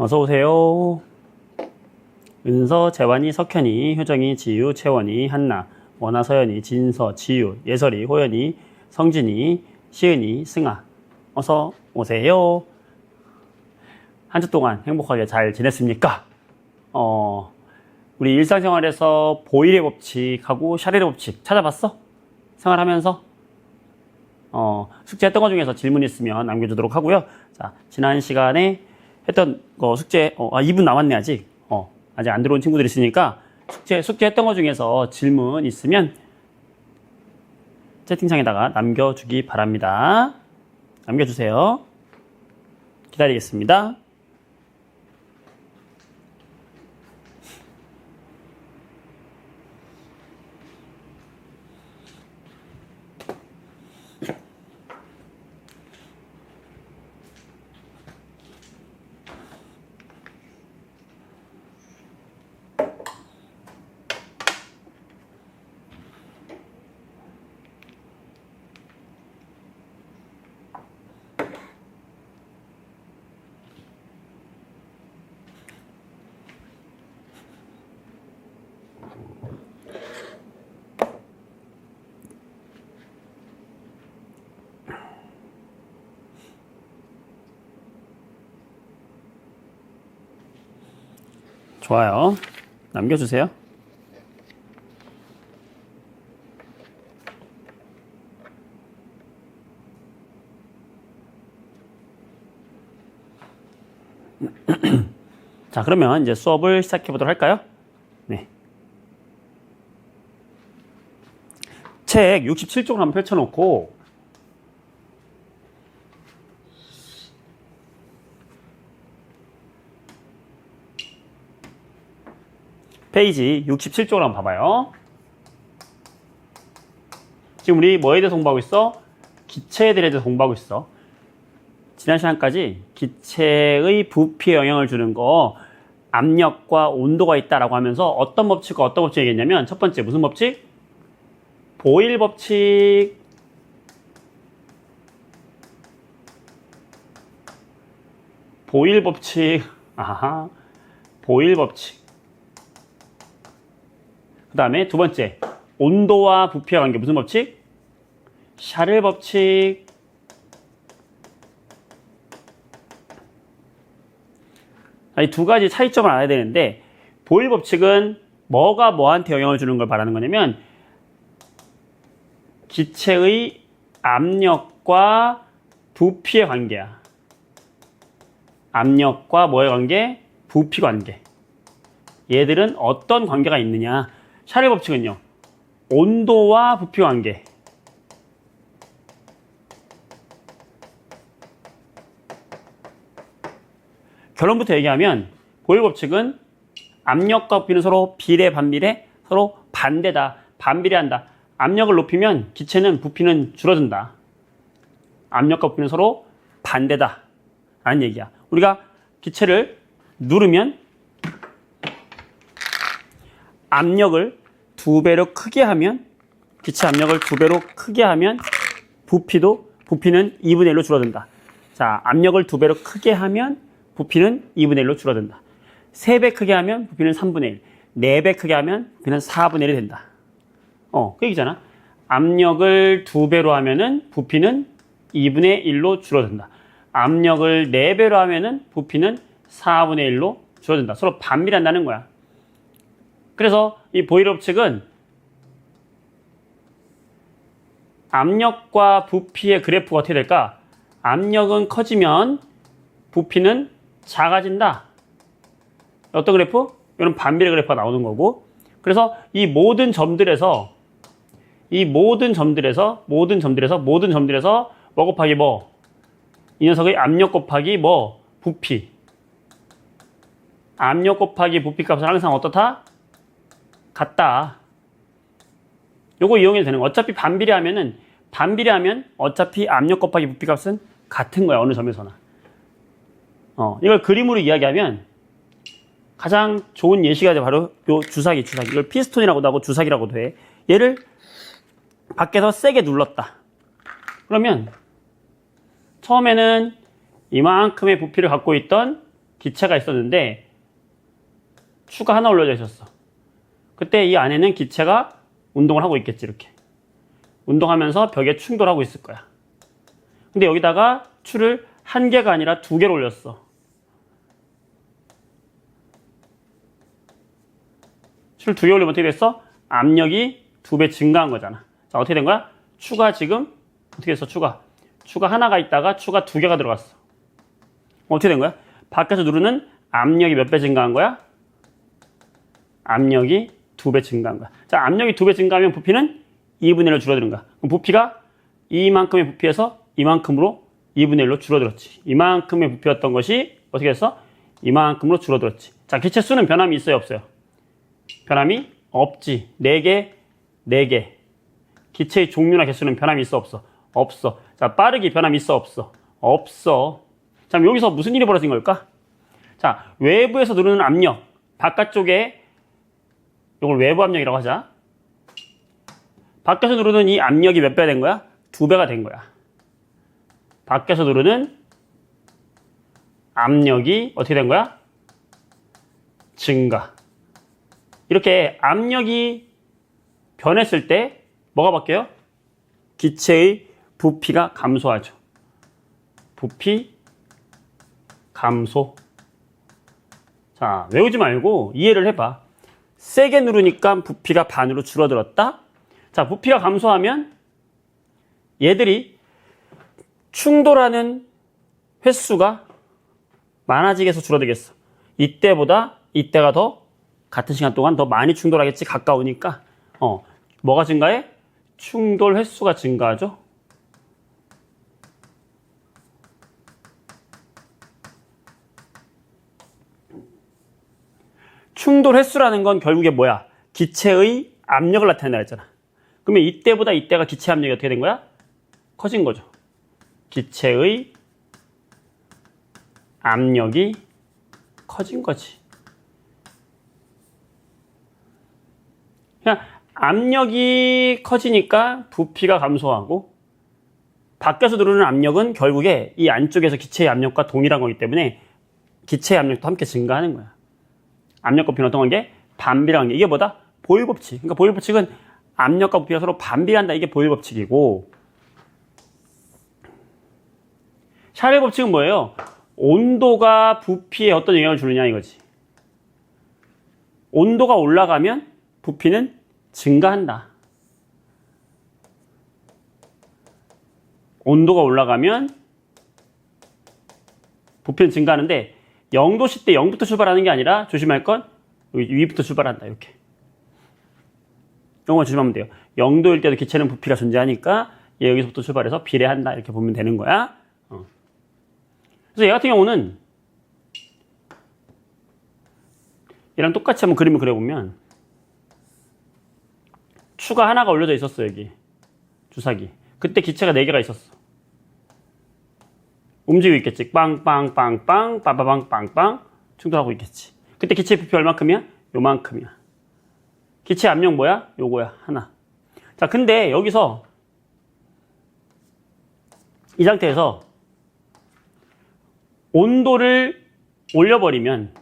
어서오세요. 은서, 재환이, 석현이, 효정이, 지유, 채원이, 한나, 원아, 서연이, 진서, 지유, 예설이, 호연이, 성진이, 시은이, 승아. 어서 오세요. 한 주 동안 행복하게 잘 지냈습니까? 우리 일상생활에서 보일의 법칙하고 샤렐의 법칙 찾아봤어? 생활하면서? 숙제했던 것 중에서 질문 있으면 남겨주도록 하고요. 자, 지난 시간에 했던 거 숙제, 2분 남았네, 아직. 아직 안 들어온 친구들이 있으니까 숙제했던 것 중에서 질문 있으면 채팅창에다가 남겨주기 바랍니다. 남겨주세요. 기다리겠습니다. 좋아요. 남겨주세요. 자, 그러면 이제 수업을 시작해 보도록 할까요? 네. 책 67쪽을 한번 펼쳐놓고 페이지 67쪽을 한번 봐봐요. 지금 우리 뭐에 대해서 공부하고 있어? 기체에 대해서 공부하고 있어. 지난 시간까지 기체의 부피에 영향을 주는 거 압력과 온도가 있다라고 하면서 어떤 법칙과 어떤 법칙 얘기했냐면 첫 번째 무슨 법칙? 보일 법칙. 보일 법칙. 아하. 보일 법칙. 그 다음에 두 번째, 온도와 부피와 관계 무슨 법칙? 샤를 법칙. 이 두 가지 차이점을 알아야 되는데 보일 법칙은 뭐가 뭐한테 영향을 주는 걸 말하는 거냐면 기체의 압력과 부피의 관계야. 압력과 뭐의 관계? 부피 관계. 얘들은 어떤 관계가 있느냐? 샤를 법칙은요, 온도와 부피 관계. 결론부터 얘기하면 보일 법칙은 압력과 부피는 서로 비례, 반비례, 서로 반대다, 반비례한다. 압력을 높이면 기체는 부피는 줄어든다. 압력과 부피는 서로 반대다 라는 얘기야. 우리가 기체를 누르면 압력을 2배로 크게 하면, 기체 압력을 2배로 크게 하면 부피는 2분의 1로 줄어든다. 자, 압력을 2배로 크게 하면 부피는 2분의 1로 줄어든다. 3배 크게 하면 부피는 3분의 1, 4배 크게 하면 부피는 4분의 1이 된다. 그 얘기잖아. 압력을 2배로 하면은 부피는 2분의 1로 줄어든다. 압력을 4배로 하면은 부피는 4분의 1로 줄어든다. 서로 반비례한다는 거야. 그래서 이 보일 법칙은 압력과 부피의 그래프가 어떻게 될까? 압력은 커지면 부피는 작아진다. 어떤 그래프? 이런 반비례 그래프가 나오는 거고. 그래서 이 모든 점들에서 뭐 곱하기 뭐? 이 녀석의 압력 곱하기 뭐? 부피. 압력 곱하기 부피 값은 항상 어떻다? 같다. 요거 이용해도 되는 거. 어차피 반비례하면 어차피 압력 곱하기 부피 값은 같은 거야. 어느 점에서나. 이걸 그림으로 이야기하면 가장 좋은 예시가 바로 요 주사기. 이걸 피스톤이라고도 하고 주사기라고도 해. 얘를 밖에서 세게 눌렀다. 그러면 처음에는 이만큼의 부피를 갖고 있던 기체가 있었는데 추가 하나 올려져 있었어. 그때 이 안에는 기체가 운동을 하고 있겠지. 이렇게 운동하면서 벽에 충돌하고 있을 거야. 근데 여기다가 추를 한 개가 아니라 두 개를 올렸어. 추를 두 개 올리면 어떻게 됐어? 압력이 2배 증가한 거잖아. 자, 어떻게 된 거야? 추가 지금 어떻게 됐어? 추가 하나가 있다가 추가 두 개가 들어갔어. 어떻게 된 거야? 밖에서 누르는 압력이 몇 배 증가한 거야? 압력이 2배 증가한 거야. 자, 압력이 2배 증가하면 부피는 2분의 1로 줄어드는 거야. 그럼 부피가 이만큼의 부피에서 이만큼으로 2분의 1로 줄어들었지. 이만큼의 부피였던 것이 어떻게 됐어? 이만큼으로 줄어들었지. 자, 기체 수는 변함이 있어요, 없어요? 변함이 없지. 4개, 4개. 기체의 종류나 개수는 변함이 있어, 없어? 없어. 자, 빠르기 변함이 있어, 없어? 없어. 자, 그럼 여기서 무슨 일이 벌어진 걸까? 자, 외부에서 누르는 압력. 바깥쪽에 이걸 외부 압력이라고 하자. 밖에서 누르는 이 압력이 몇 배가 된 거야? 2배가 된 거야. 밖에서 누르는 압력이 어떻게 된 거야? 증가. 이렇게 압력이 변했을 때 뭐가 바뀌어요? 기체의 부피가 감소하죠. 부피 감소. 자, 외우지 말고 이해를 해봐. 세게 누르니까 부피가 반으로 줄어들었다. 자, 부피가 감소하면 얘들이 충돌하는 횟수가 많아지겠어, 줄어들겠어? 이때보다 이때가 더 같은 시간 동안 더 많이 충돌하겠지. 가까우니까. 뭐가 증가해? 충돌 횟수가 증가하죠. 충돌 횟수라는 건 결국에 뭐야? 기체의 압력을 나타낸다 했잖아. 그러면 이때보다 이때가 기체 압력이 어떻게 된 거야? 커진 거죠. 기체의 압력이 커진 거지. 그냥 압력이 커지니까 부피가 감소하고 밖에서 들어오는 압력은 결국에 이 안쪽에서 기체의 압력과 동일한 거기 때문에 기체의 압력도 함께 증가하는 거야. 압력과 부피는 어떤 게? 반비례한 게. 이게 뭐다? 보일 법칙. 그러니까 보일 법칙은 압력과 부피가 서로 반비례한다. 이게 보일 법칙이고, 샤를 법칙은 뭐예요? 온도가 부피에 어떤 영향을 주느냐 이거지. 온도가 올라가면 부피는 증가한다. 온도가 올라가면 부피는 증가하는데 0도씨 때 0부터 출발하는 게 아니라 조심할 건 여기 위부터 출발한다. 이렇게. 이거 조심하면 돼요. 0도일 때도 기체는 부피가 존재하니까 얘 여기서부터 출발해서 비례한다. 이렇게 보면 되는 거야. 그래서 얘 같은 경우는 얘랑 똑같이 한번 그림을 그려보면 추가 하나가 올려져 있었어. 여기 주사기. 그때 기체가 4개가 있었어. 움직이고 있겠지. 빵빵빵빵 빠바방빵빵 충돌하고 있겠지. 그때 기체 부피 얼만큼이야? 요만큼이야. 기체 압력 뭐야? 요거야. 하나. 자, 근데 여기서 이 상태에서 온도를 올려버리면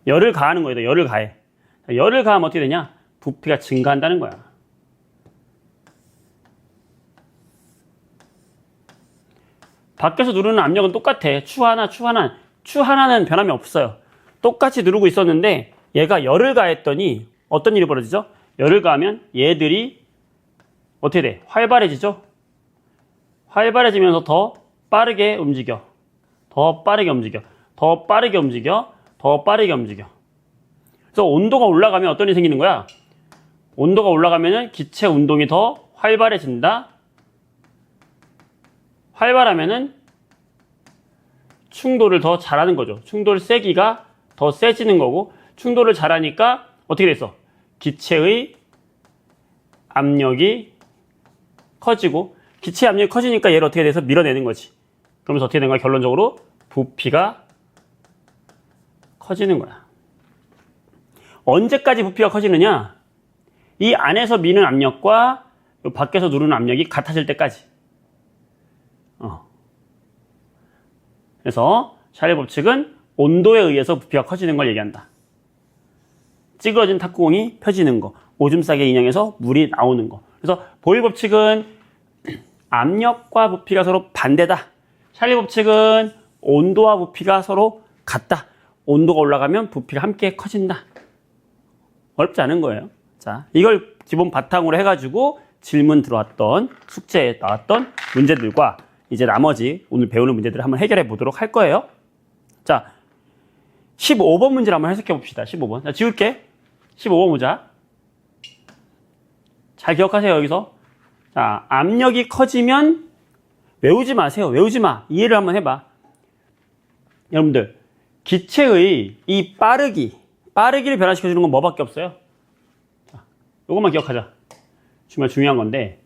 열을 가하는 거예요. 열을 가해. 열을 가하면 어떻게 되냐? 부피가 증가한다는 거야. 밖에서 누르는 압력은 똑같아. 추 하나는 변함이 없어요. 똑같이 누르고 있었는데 얘가 열을 가했더니 어떤 일이 벌어지죠? 열을 가하면 얘들이 어떻게 돼? 활발해지죠? 활발해지면서 더 빠르게 움직여. 더 빠르게 움직여. 더 빠르게 움직여. 더 빠르게 움직여. 그래서 온도가 올라가면 어떤 일이 생기는 거야? 온도가 올라가면 기체 운동이 더 활발해진다. 활발하면은 충돌을 더 잘하는 거죠. 충돌 세기가 더 세지는 거고, 충돌을 잘하니까 어떻게 됐어? 기체의 압력이 커지고, 기체 압력이 커지니까 얘를 어떻게 돼서 밀어내는 거지. 그러면서 어떻게 된 거야? 결론적으로 부피가 커지는 거야. 언제까지 부피가 커지느냐? 이 안에서 미는 압력과 밖에서 누르는 압력이 같아질 때까지. 그래서 샤를 법칙은 온도에 의해서 부피가 커지는 걸 얘기한다. 찌그러진 탁구공이 펴지는 거, 오줌 싸개 인형에서 물이 나오는 거. 그래서 보일 법칙은 압력과 부피가 서로 반대다. 샬리 법칙은 온도와 부피가 서로 같다. 온도가 올라가면 부피가 함께 커진다. 어렵지 않은 거예요. 자, 이걸 기본 바탕으로 해가지고 질문 들어왔던 숙제에 나왔던 문제들과 이제 나머지 오늘 배우는 문제들을 한번 해결해 보도록 할 거예요. 자, 15번 문제를 한번 해석해 봅시다. 15번. 자, 지울게. 15번 보자. 잘 기억하세요, 여기서. 자, 압력이 커지면 외우지 마세요. 외우지 마. 이해를 한번 해봐. 여러분들, 기체의 이 빠르기를 변화시켜주는 건 뭐밖에 없어요? 자, 요것만 기억하자. 정말 중요한 건데,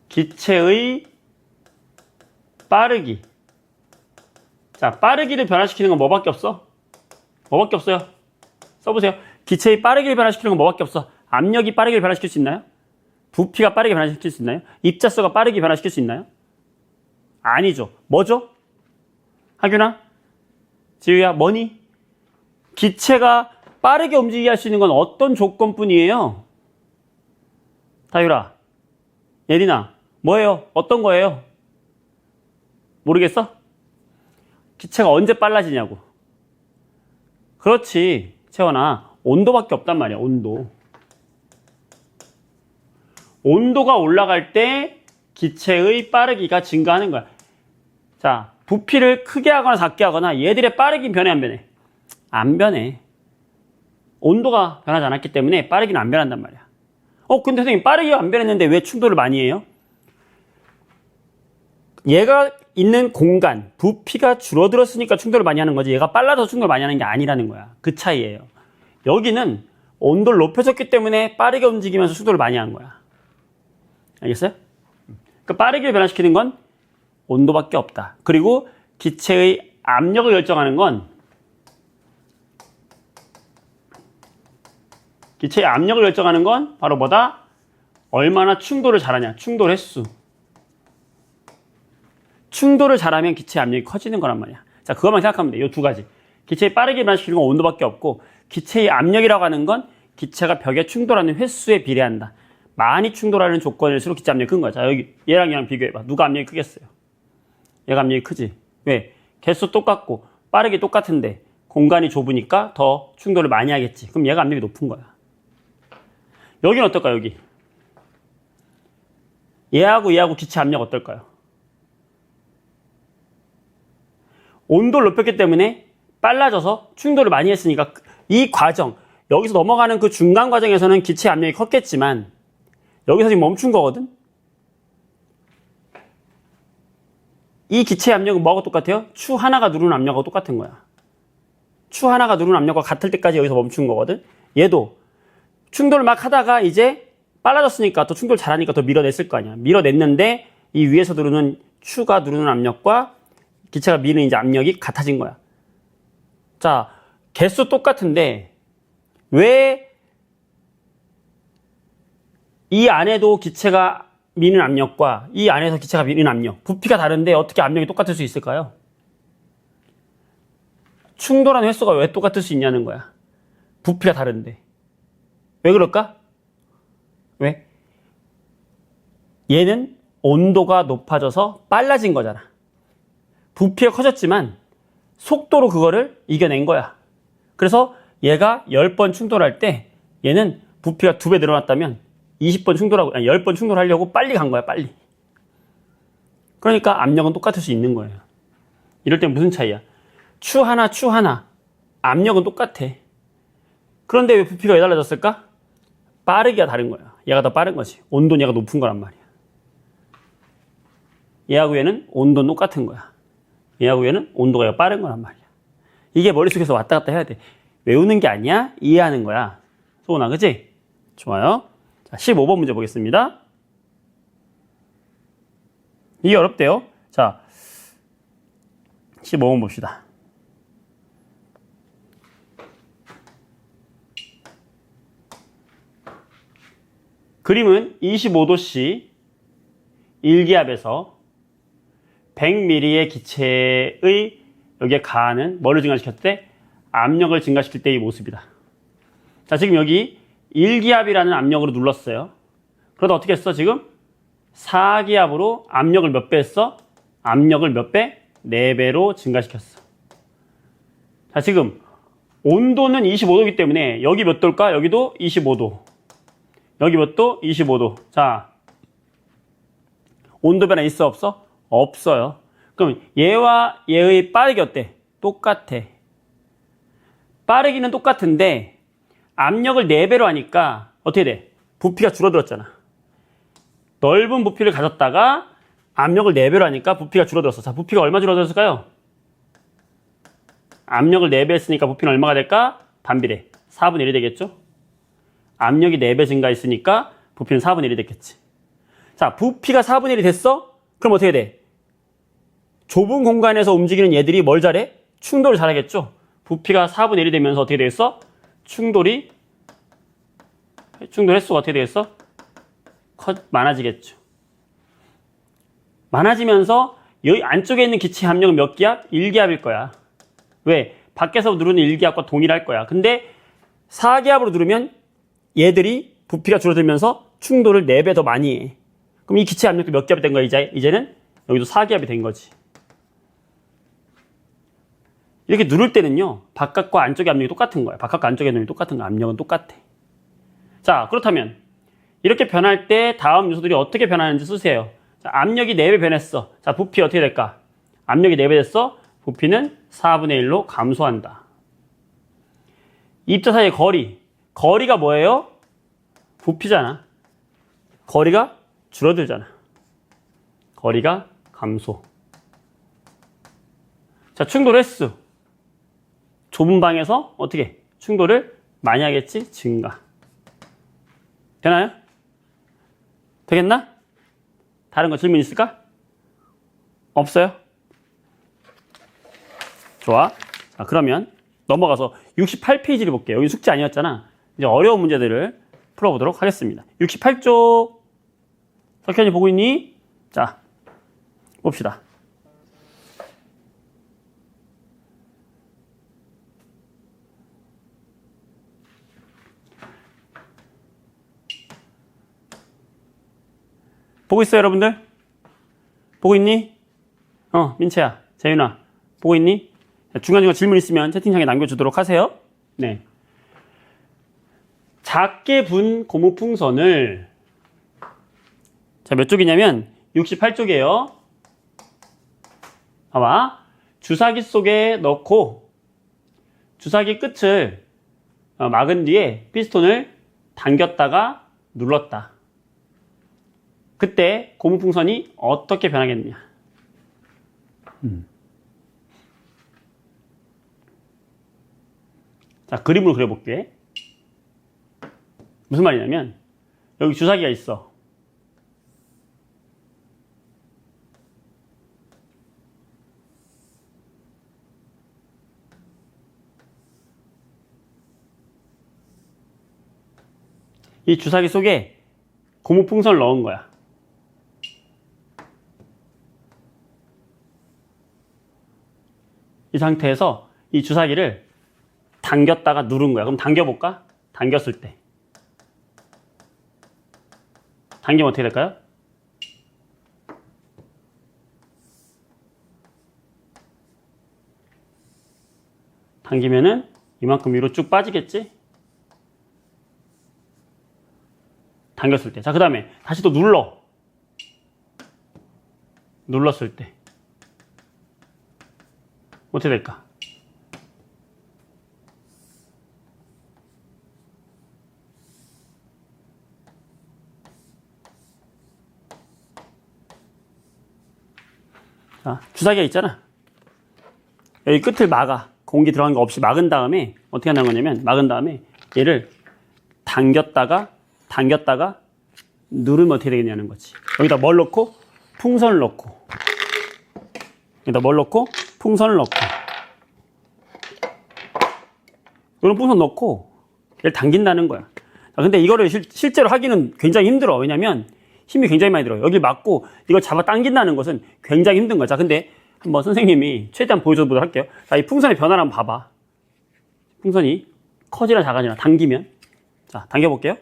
기체의 빠르기. 자, 빠르기를 변화시키는 건 뭐밖에 없어? 뭐밖에 없어요? 써보세요. 기체의 빠르기를 변화시키는 건 뭐밖에 없어? 압력이 빠르게 변화시킬 수 있나요? 부피가 빠르게 변화시킬 수 있나요? 입자수가 빠르게 변화시킬 수 있나요? 아니죠. 뭐죠? 하균아? 지우야, 뭐니? 기체가 빠르게 움직이게 할 수 있는 건 어떤 조건뿐이에요? 다유라, 예린아, 뭐예요? 어떤 거예요? 모르겠어? 기체가 언제 빨라지냐고. 그렇지, 채원아. 온도밖에 없단 말이야, 온도. 온도가 올라갈 때 기체의 빠르기가 증가하는 거야. 자, 부피를 크게 하거나 작게 하거나 얘들의 빠르기는 변해, 안 변해? 안 변해. 온도가 변하지 않았기 때문에 빠르기는 안 변한단 말이야. 근데 선생님, 빠르기가 안 변했는데 왜 충돌을 많이 해요? 얘가 있는 공간, 부피가 줄어들었으니까 충돌을 많이 하는 거지, 얘가 빨라져서 충돌을 많이 하는 게 아니라는 거야. 그 차이예요. 여기는 온도를 높여줬기 때문에 빠르게 움직이면서 충돌을 많이 한 거야. 알겠어요? 그 빠르게 변화시키는 건 온도밖에 없다. 그리고 기체의 압력을 결정하는 건 바로 뭐다? 얼마나 충돌을 잘하냐. 충돌 횟수. 충돌을 잘하면 기체의 압력이 커지는 거란 말이야. 자, 그것만 생각하면 돼. 이 두 가지. 기체의 빠르게 변화시키는 건 온도밖에 없고, 기체의 압력이라고 하는 건 기체가 벽에 충돌하는 횟수에 비례한다. 많이 충돌하는 조건일수록 기체 압력이 큰 거야. 자, 여기 얘랑 비교해봐. 누가 압력이 크겠어요? 얘가 압력이 크지. 왜? 개수 똑같고 빠르기 똑같은데 공간이 좁으니까 더 충돌을 많이 하겠지. 그럼 얘가 압력이 높은 거야. 여기는 어떨까요? 여기. 얘하고 기체 압력 어떨까요? 온도를 높였기 때문에 빨라져서 충돌을 많이 했으니까 이 과정, 여기서 넘어가는 그 중간 과정에서는 기체 압력이 컸겠지만 여기서 지금 멈춘 거거든? 이 기체 압력은 뭐하고 똑같아요? 추 하나가 누르는 압력하고 똑같은 거야. 추 하나가 누르는 압력과 같을 때까지 여기서 멈춘 거거든? 얘도 충돌을 막 하다가 이제 빨라졌으니까 또 충돌 잘하니까 더 밀어냈을 거 아니야. 밀어냈는데 이 위에서 누르는 추가 누르는 압력과 기체가 미는 이제 압력이 같아진 거야. 자, 개수 똑같은데 왜 이 안에도 기체가 미는 압력과 이 안에서 기체가 미는 압력, 부피가 다른데 어떻게 압력이 똑같을 수 있을까요? 충돌하는 횟수가 왜 똑같을 수 있냐는 거야. 부피가 다른데. 왜 그럴까? 왜? 얘는 온도가 높아져서 빨라진 거잖아. 부피가 커졌지만 속도로 그거를 이겨낸 거야. 그래서 얘가 10번 충돌할 때 얘는 부피가 2배 늘어났다면 20번 충돌하고, 아니 10번 충돌하려고 빨리 간 거야, 빨리. 그러니까 압력은 똑같을 수 있는 거예요. 이럴 땐 무슨 차이야? 추 하나. 압력은 똑같아. 그런데 왜 부피가 왜 달라졌을까? 빠르기가 다른 거야. 얘가 더 빠른 거지. 온도는 얘가 높은 거란 말이야. 얘하고 얘는 온도는 똑같은 거야. 얘하고 얘는 온도가 얘가 빠른 거란 말이야. 이게 머릿속에서 왔다 갔다 해야 돼. 외우는 게 아니야. 이해하는 거야. 소은아, 그치? 좋아요. 자, 15번 문제 보겠습니다. 이게 어렵대요. 자, 15번 봅시다. 그림은 25도씨 일기압에서 100mm의 기체의 여기에 가하는 뭐를 증가시켰을 때? 압력을 증가시킬 때의 모습이다. 자, 지금 여기 1기압이라는 압력으로 눌렀어요. 그러다 어떻게 했어? 지금 4기압으로 압력을 몇 배 했어? 압력을 몇 배? 4배로 증가시켰어. 자, 지금 온도는 25도이기 때문에 여기 몇 도일까? 여기도 25도. 여기 몇 도? 25도. 자, 온도 변화 있어? 없어? 없어요. 그럼 얘와 얘의 빠르기 어때? 똑같아. 빠르기는 똑같은데 압력을 4배로 하니까 어떻게 돼? 부피가 줄어들었잖아. 넓은 부피를 가졌다가 압력을 4배로 하니까 부피가 줄어들었어. 자, 부피가 얼마 줄어들었을까요? 압력을 4배 했으니까 부피는 얼마가 될까? 반비례. 4분의 1이 되겠죠? 압력이 4배 증가했으니까 부피는 4분의 1이 됐겠지. 자, 부피가 4분의 1이 됐어? 그럼 어떻게 돼? 좁은 공간에서 움직이는 얘들이 뭘 잘해? 충돌을 잘하겠죠? 부피가 4분의 1이 되면서 어떻게 되겠어? 충돌 횟수가 어떻게 되겠어? 많아지겠죠. 많아지면서 여기 안쪽에 있는 기체 압력은 몇 기압? 1기압일 거야. 왜? 밖에서 누르는 1기압과 동일할 거야. 근데 4기압으로 누르면 얘들이 부피가 줄어들면서 충돌을 4배 더 많이 해. 그럼 이 기체 압력도 몇 기압이 된 거야? 이제는 여기도 4기압이 된 거지. 이렇게 누를 때는요, 바깥과 안쪽의 압력이 똑같은 거야. 바깥과 안쪽의 압력이 똑같은 거야. 압력은 똑같아. 자, 그렇다면 이렇게 변할 때 다음 요소들이 어떻게 변하는지 쓰세요. 자, 압력이 4배 변했어. 자, 부피 어떻게 될까? 압력이 4배 됐어. 부피는 4분의 1로 감소한다. 입자 사이의 거리. 거리가 뭐예요? 부피잖아. 거리가 줄어들잖아. 거리가 감소. 자, 충돌 횟수. 좁은 방에서 어떻게? 충돌을 많이 하겠지? 증가. 되나요? 되겠나? 다른 거 질문 있을까? 없어요? 좋아. 자, 그러면 넘어가서 68페이지를 볼게요. 여기 숙제 아니었잖아. 이제 어려운 문제들을 풀어보도록 하겠습니다. 68쪽. 석현이 보고 있니? 자, 봅시다. 보고 있어요, 여러분들? 보고 있니? 민채야, 재윤아, 보고 있니? 중간중간 질문 있으면 채팅창에 남겨주도록 하세요. 네. 작게 분 고무풍선을, 자, 몇 쪽이냐면 68쪽이에요. 봐봐. 주사기 속에 넣고 주사기 끝을 막은 뒤에 피스톤을 당겼다가 눌렀다. 그때 고무풍선이 어떻게 변하겠느냐? 자, 그림으로 그려볼게. 무슨 말이냐면 여기 주사기가 있어. 이 주사기 속에 고무풍선을 넣은 거야. 이 상태에서 이 주사기를 당겼다가 누른 거야. 그럼 당겨볼까? 당겼을 때. 당기면 어떻게 될까요? 당기면은 이만큼 위로 쭉 빠지겠지? 당겼을 때. 자, 그 다음에 다시 또 눌러. 눌렀을 때. 어떻게 될까? 자, 주사기가 있잖아. 여기 끝을 막아. 공기 들어간 거 없이 막은 다음에 어떻게 한다는 거냐면 막은 다음에 얘를 당겼다가 누르면 어떻게 되겠냐는 거지. 여기다 뭘 넣고? 풍선을 넣고. 여기다 뭘 넣고? 풍선을 넣고. 이런 풍선 넣고 얘를 당긴다는 거야. 자, 근데 이거를 실제로 하기는 굉장히 힘들어. 왜냐면 힘이 굉장히 많이 들어요. 여기 맞고 이걸 잡아 당긴다는 것은 굉장히 힘든 거죠. 자, 근데 한번 선생님이 최대한 보여줘보도록 할게요. 자, 이 풍선의 변화를 한번 봐봐. 풍선이 커지나 작아지나 당기면. 자, 당겨볼게요.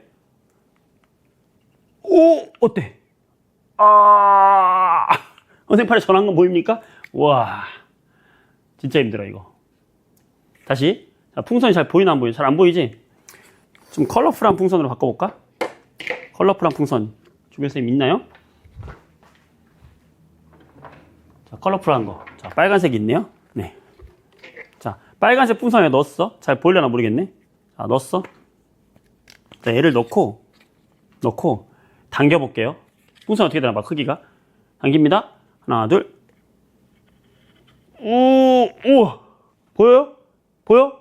오, 어때? 선생님 팔에 전한 건 보입니까? 와, 진짜 힘들어, 이거. 다시. 자, 풍선이 잘 보이나 안 보이지? 잘 안 보이지? 좀 컬러풀한 풍선으로 바꿔볼까? 컬러풀한 풍선. 주변 선생님 있나요? 자, 컬러풀한 거. 자, 빨간색이 있네요. 네. 자, 빨간색 풍선에 넣었어. 잘 보이려나 모르겠네. 자, 넣었어. 자, 얘를 넣고 당겨볼게요. 풍선 어떻게 되나 봐, 크기가. 당깁니다. 하나, 둘. 우와. 보여요? 보여?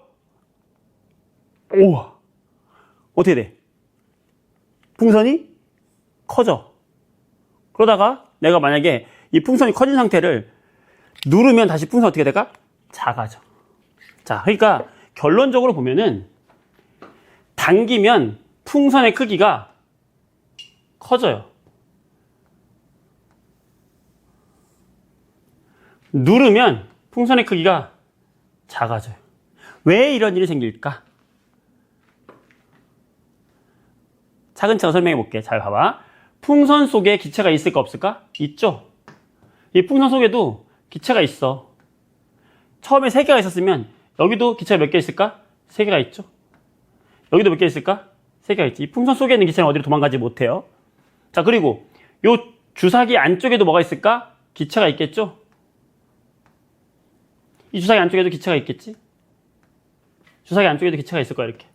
우와. 어떻게 돼? 풍선이 커져. 그러다가 내가 만약에 이 풍선이 커진 상태를 누르면 다시 풍선 어떻게 될까? 작아져. 자, 그러니까 결론적으로 보면은 당기면 풍선의 크기가 커져요. 누르면 풍선의 크기가 작아져요. 왜 이런 일이 생길까? 차근차근 설명해 볼게. 잘 봐봐. 풍선 속에 기체가 있을까 없을까? 있죠. 이 풍선 속에도 기체가 있어. 처음에 3개가 있었으면 여기도 기체가 몇 개 있을까? 3개가 있죠. 여기도 몇 개 있을까? 3개가 있지. 이 풍선 속에 있는 기체는 어디로 도망가지 못해요. 자, 그리고 요 주사기 안쪽에도 뭐가 있을까? 기체가 있겠죠. 이 주사기 안쪽에도 기체가 있겠지. 주사기 안쪽에도 기체가 있을 거야, 이렇게.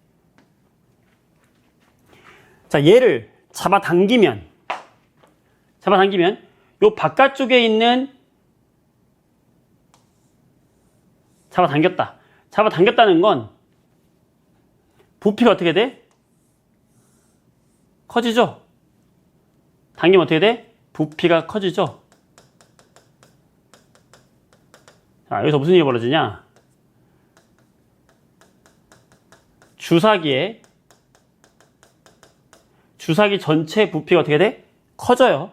자, 얘를 잡아당기면 요 바깥쪽에 있는 잡아당겼다는 건 부피가 어떻게 돼? 커지죠? 당기면 어떻게 돼? 부피가 커지죠? 자, 여기서 무슨 일이 벌어지냐? 주사기 전체 부피가 어떻게 돼? 커져요.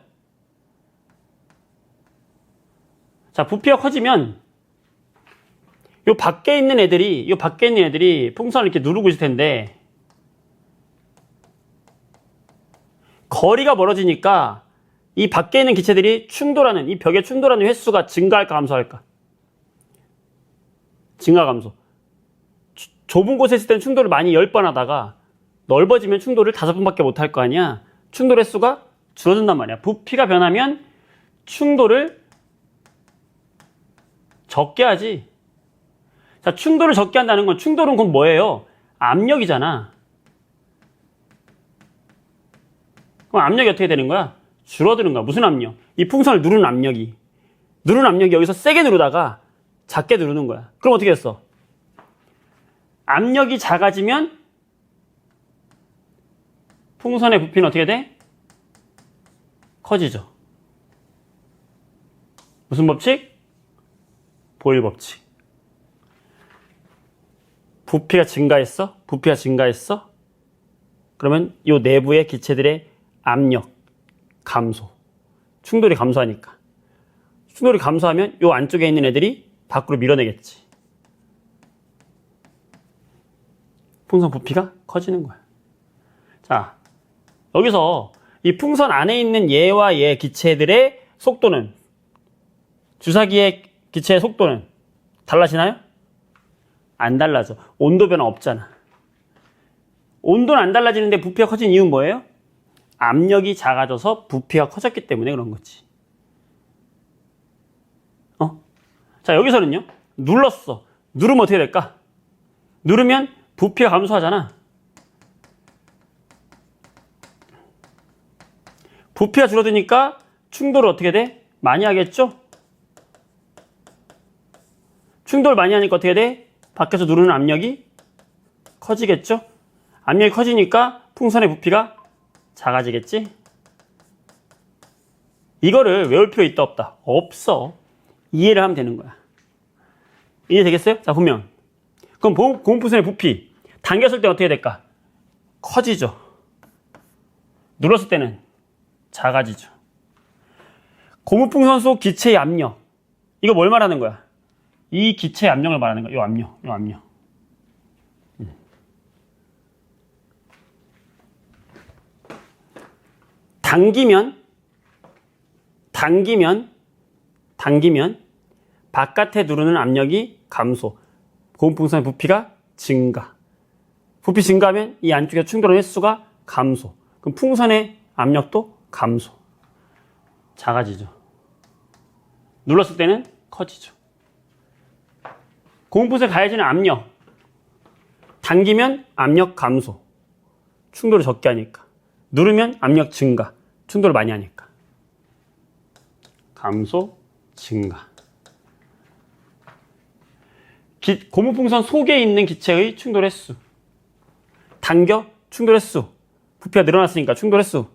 자, 부피가 커지면 요 밖에 있는 애들이 풍선을 이렇게 누르고 있을 텐데 거리가 멀어지니까 이 밖에 있는 기체들이 충돌하는, 이 벽에 충돌하는 횟수가 증가할까 감소할까? 증가 감소. 좁은 곳에 있을 때는 충돌을 많이 10번 하다가 넓어지면 충돌을 5번밖에 못 할 거 아니야. 충돌 횟수가 줄어든단 말이야. 부피가 변하면 충돌을 적게 하지. 자, 충돌을 적게 한다는 건 충돌은 그건 뭐예요? 압력이잖아. 그럼 압력이 어떻게 되는 거야? 줄어드는 거야. 무슨 압력? 이 풍선을 누르는 압력이 여기서 세게 누르다가 작게 누르는 거야. 그럼 어떻게 됐어? 압력이 작아지면 풍선의 부피는 어떻게 돼? 커지죠. 무슨 법칙? 보일 법칙. 부피가 증가했어? 그러면 이 내부의 기체들의 압력 감소. 충돌이 감소하니까. 충돌이 감소하면 이 안쪽에 있는 애들이 밖으로 밀어내겠지. 풍선 부피가 커지는 거야. 자, 여기서 이 풍선 안에 있는 얘와 얘 기체들의 속도는, 주사기의 기체의 속도는 달라지나요? 안 달라져. 온도 변화 없잖아. 온도는 안 달라지는데 부피가 커진 이유는 뭐예요? 압력이 작아져서 부피가 커졌기 때문에 그런 거지. 자, 여기서는요. 눌렀어. 누르면 어떻게 될까? 누르면 부피가 감소하잖아. 부피가 줄어드니까 충돌을 어떻게 돼? 많이 하겠죠? 충돌 많이 하니까 어떻게 돼? 밖에서 누르는 압력이 커지겠죠? 압력이 커지니까 풍선의 부피가 작아지겠지? 이거를 외울 필요 있다 없다? 없어. 이해를 하면 되는 거야. 이해되겠어요? 자, 보면 그럼 고무 풍선의 부피 당겼을 때 어떻게 될까? 커지죠. 눌렀을 때는 작아지죠. 고무풍선 속 기체의 압력. 이거 뭘 말하는 거야? 이 기체의 압력을 말하는 거야. 이 압력, 이 압력. 당기면 바깥에 누르는 압력이 감소. 고무풍선의 부피가 증가. 부피 증가하면 이 안쪽에 충돌하는 횟수가 감소. 그럼 풍선의 압력도 감소. 작아지죠. 눌렀을 때는 커지죠. 고무풍선에 가해지는 압력. 당기면 압력 감소. 충돌을 적게 하니까. 누르면 압력 증가. 충돌을 많이 하니까. 감소, 증가. 고무풍선 속에 있는 기체의 충돌 횟수. 당겨, 충돌 횟수. 부피가 늘어났으니까 충돌 횟수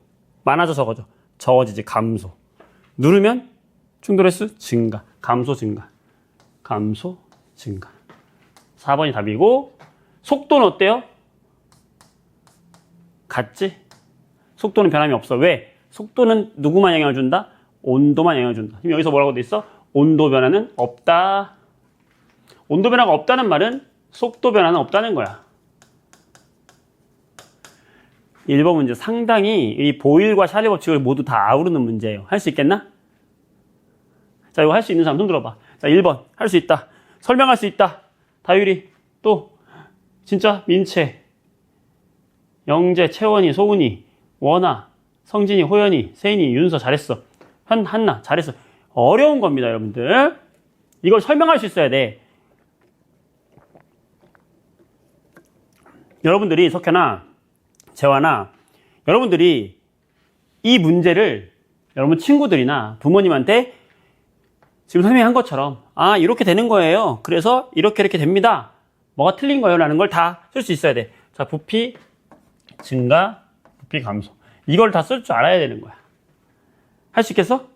많아져, 적어져. 적어지지, 감소. 누르면 충돌 횟수 증가. 감소, 증가. 감소, 증가. 4번이 답이고, 속도는 어때요? 같지? 속도는 변함이 없어. 왜? 속도는 누구만 영향을 준다? 온도만 영향을 준다. 지금 여기서 뭐라고 돼 있어? 온도 변화는 없다. 온도 변화가 없다는 말은 속도 변화는 없다는 거야. 1번 문제 상당히 이 보일과 샤를 법칙을 모두 다 아우르는 문제예요. 할 수 있겠나? 자, 이거 할 수 있는 사람 손 들어봐. 자, 1번 할 수 있다. 설명할 수 있다. 다율이 또 진짜 민채, 영재, 채원이, 소은이, 원아, 성진이, 호연이, 세인이, 윤서 잘했어. 한나 잘했어. 어려운 겁니다, 여러분들. 이걸 설명할 수 있어야 돼. 여러분들이 석현아, 재환아, 여러분들이 이 문제를 여러분 친구들이나 부모님한테 지금 선생님이 한 것처럼 아 이렇게 되는 거예요. 그래서 이렇게 됩니다. 뭐가 틀린 거예요? 라는 걸 다 쓸 수 있어야 돼. 자, 부피 증가, 부피 감소. 이걸 다 쓸 줄 알아야 되는 거야. 할 수 있겠어?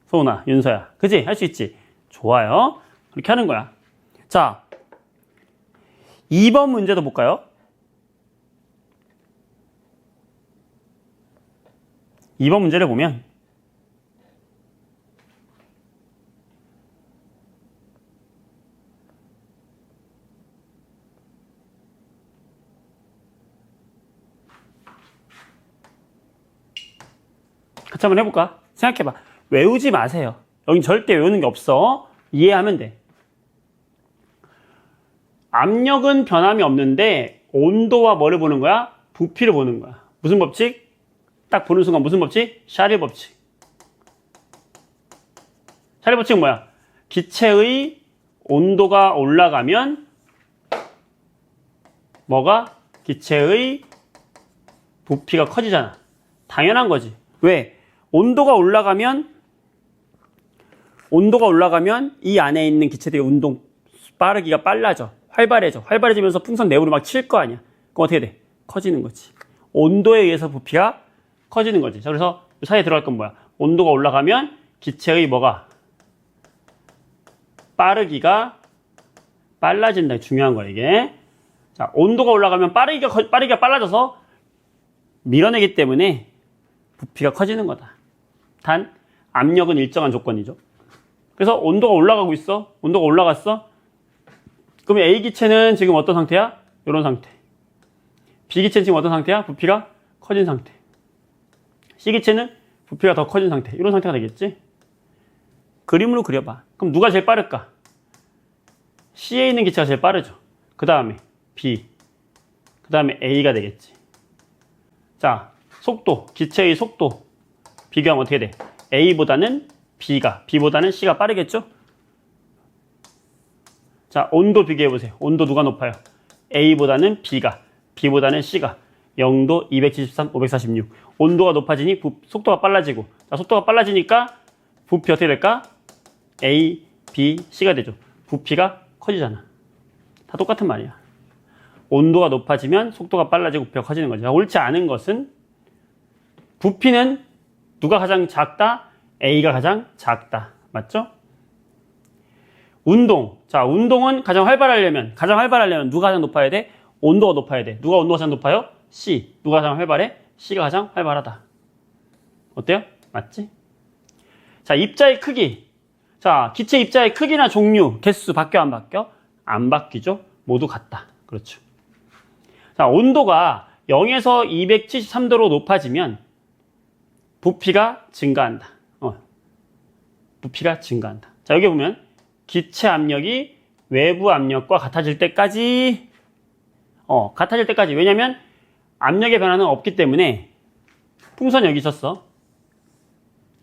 소은아, 윤서야. 그지? 할 수 있지? 좋아요. 그렇게 하는 거야. 자, 2번 문제도 볼까요? 2번 문제를 보면 같이 한번 해볼까? 생각해봐. 외우지 마세요. 여긴 절대 외우는 게 없어. 이해하면 돼. 압력은 변함이 없는데 온도와 뭐를 보는 거야? 부피를 보는 거야. 무슨 법칙? 딱 보는 순간 무슨 법칙? 샤릴 법칙. 샤릴 법칙은 뭐야? 기체의 온도가 올라가면 뭐가? 기체의 부피가 커지잖아. 당연한 거지. 왜? 온도가 올라가면 이 안에 있는 기체들의 운동 빠르기가 빨라져. 활발해져. 활발해지면서 풍선 내부로 막 칠 거 아니야. 그럼 어떻게 돼? 커지는 거지. 온도에 의해서 부피가 커지는 거지. 자, 그래서 이 사이에 들어갈 건 뭐야? 온도가 올라가면 기체의 뭐가? 빠르기가 빨라진다. 중요한 거야, 이게. 자, 온도가 올라가면 빠르기가 빨라져서 밀어내기 때문에 부피가 커지는 거다. 단, 압력은 일정한 조건이죠. 그래서 온도가 올라가고 있어. 온도가 올라갔어. 그럼 A 기체는 지금 어떤 상태야? 이런 상태. B 기체는 지금 어떤 상태야? 부피가 커진 상태. C 기체는 부피가 더 커진 상태. 이런 상태가 되겠지? 그림으로 그려봐. 그럼 누가 제일 빠를까? C에 있는 기체가 제일 빠르죠. 그 다음에 B. 그 다음에 A가 되겠지. 자, 속도. 기체의 속도. 비교하면 어떻게 돼? A보다는 B보다는 C가 빠르겠죠? 자, 온도 비교해보세요. 온도 누가 높아요? A보다는 B보다는 C가. 0도, 273, 546. 온도가 높아지니 속도가 빨라지고. 자, 속도가 빨라지니까 부피 어떻게 될까? A, B, C가 되죠. 부피가 커지잖아. 다 똑같은 말이야. 온도가 높아지면 속도가 빨라지고 부피가 커지는 거죠. 자, 옳지 않은 것은 부피는 누가 가장 작다? A가 가장 작다. 맞죠? 운동. 자, 운동은 가장 활발하려면 누가 가장 높아야 돼? 온도가 높아야 돼. 누가 온도가 가장 높아요? C. 누가 가장 활발해? C가 가장 활발하다. 어때요? 맞지? 자, 입자의 크기. 자, 기체 입자의 크기나 종류, 개수 바뀌어 안 바뀌어? 안 바뀌죠? 모두 같다. 그렇죠. 자, 온도가 0에서 273도로 높아지면 부피가 증가한다. 부피가 증가한다. 자, 여기 보면 기체 압력이 외부 압력과 같아질 때까지 왜냐면 압력의 변화는 없기 때문에 풍선 여기 있었어.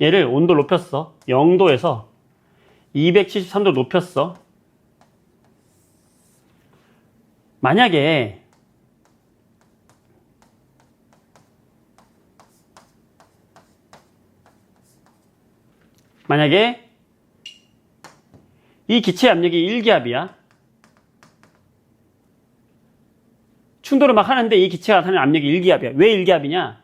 얘를 온도를 높였어. 0도에서 273도 높였어. 만약에 이 기체 압력이 1기압이야. 충돌을 막 하는데 이 기체가 나타내는 압력이 1기압이야. 왜 1기압이냐?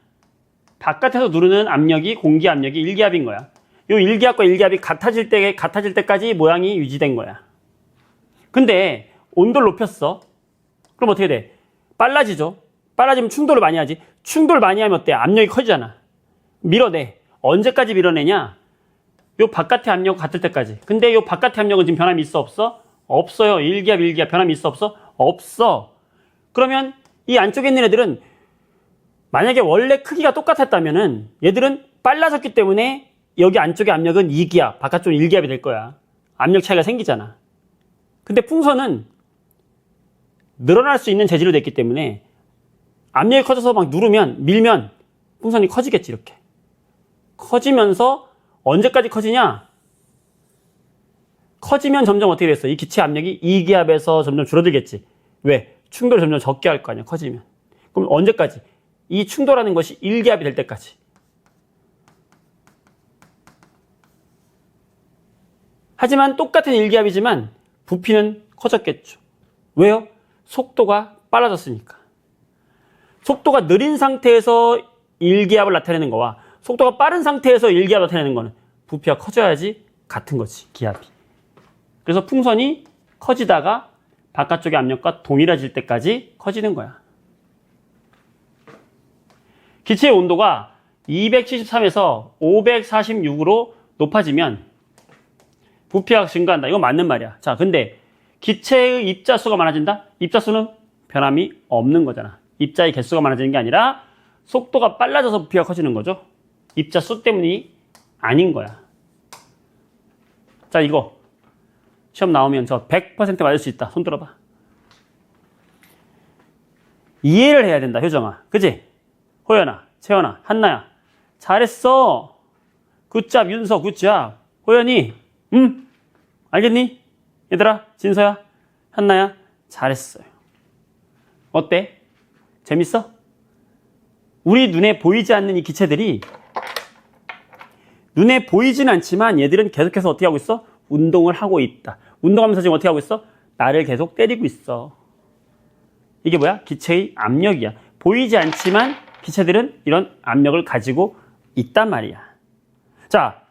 바깥에서 누르는 압력이 공기 압력이 1기압인 거야. 이 1기압과 1기압이 같아질 때까지 모양이 유지된 거야. 근데 온도를 높였어. 그럼 어떻게 돼? 빨라지죠. 빨라지면 충돌을 많이 하지. 충돌을 많이 하면 어때? 압력이 커지잖아. 밀어내. 언제까지 밀어내냐? 요 바깥의 압력 같을 때까지. 근데 요 바깥의 압력은 지금 변함이 있어 없어? 없어요. 1기압, 1기압 변함이 있어 없어? 없어. 그러면 이 안쪽에 있는 애들은 만약에 원래 크기가 똑같았다면은 얘들은 빨라졌기 때문에 여기 안쪽의 압력은 2기압, 바깥쪽은 1기압이 될 거야. 압력 차이가 생기잖아. 근데 풍선은 늘어날 수 있는 재질로 됐기 때문에 압력이 커져서 막 밀면 풍선이 커지겠지, 이렇게. 커지면서 언제까지 커지냐? 커지면 점점 어떻게 됐어? 이 기체 압력이 2기압에서 점점 줄어들겠지. 왜? 충돌을 점점 적게 할 거 아니야, 커지면. 그럼 언제까지? 이 충돌하는 것이 1기압이 될 때까지. 하지만 똑같은 1기압이지만 부피는 커졌겠죠. 왜요? 속도가 빨라졌으니까. 속도가 느린 상태에서 1기압을 나타내는 거와 속도가 빠른 상태에서 1기압을 나타내는 거는 부피가 커져야지 같은 거지, 기압이. 그래서 풍선이 커지다가 바깥쪽의 압력과 동일해질 때까지 커지는 거야. 기체의 온도가 273에서 546으로 높아지면 부피가 증가한다. 이건 맞는 말이야. 자, 근데 기체의 입자수가 많아진다? 입자수는 변함이 없는 거잖아. 입자의 개수가 많아지는 게 아니라 속도가 빨라져서 부피가 커지는 거죠. 입자수 때문이 아닌 거야. 자, 이거 시험 나오면 저 100% 맞을 수 있다. 손 들어봐. 이해를 해야 된다, 효정아. 그치? 호연아, 채연아, 한나야. 잘했어. 굿잡, 윤서, 굿잡. 호연이, 알겠니? 얘들아, 진서야, 한나야, 잘했어요. 어때? 재밌어? 우리 눈에 보이지 않는 이 기체들이 눈에 보이진 않지만 얘들은 계속해서 어떻게 하고 있어? 운동을 하고 있다. 운동하면서 지금 어떻게 하고 있어? 나를 계속 때리고 있어. 이게 뭐야? 기체의 압력이야. 보이지 않지만 기체들은 이런 압력을 가지고 있단 말이야. 자,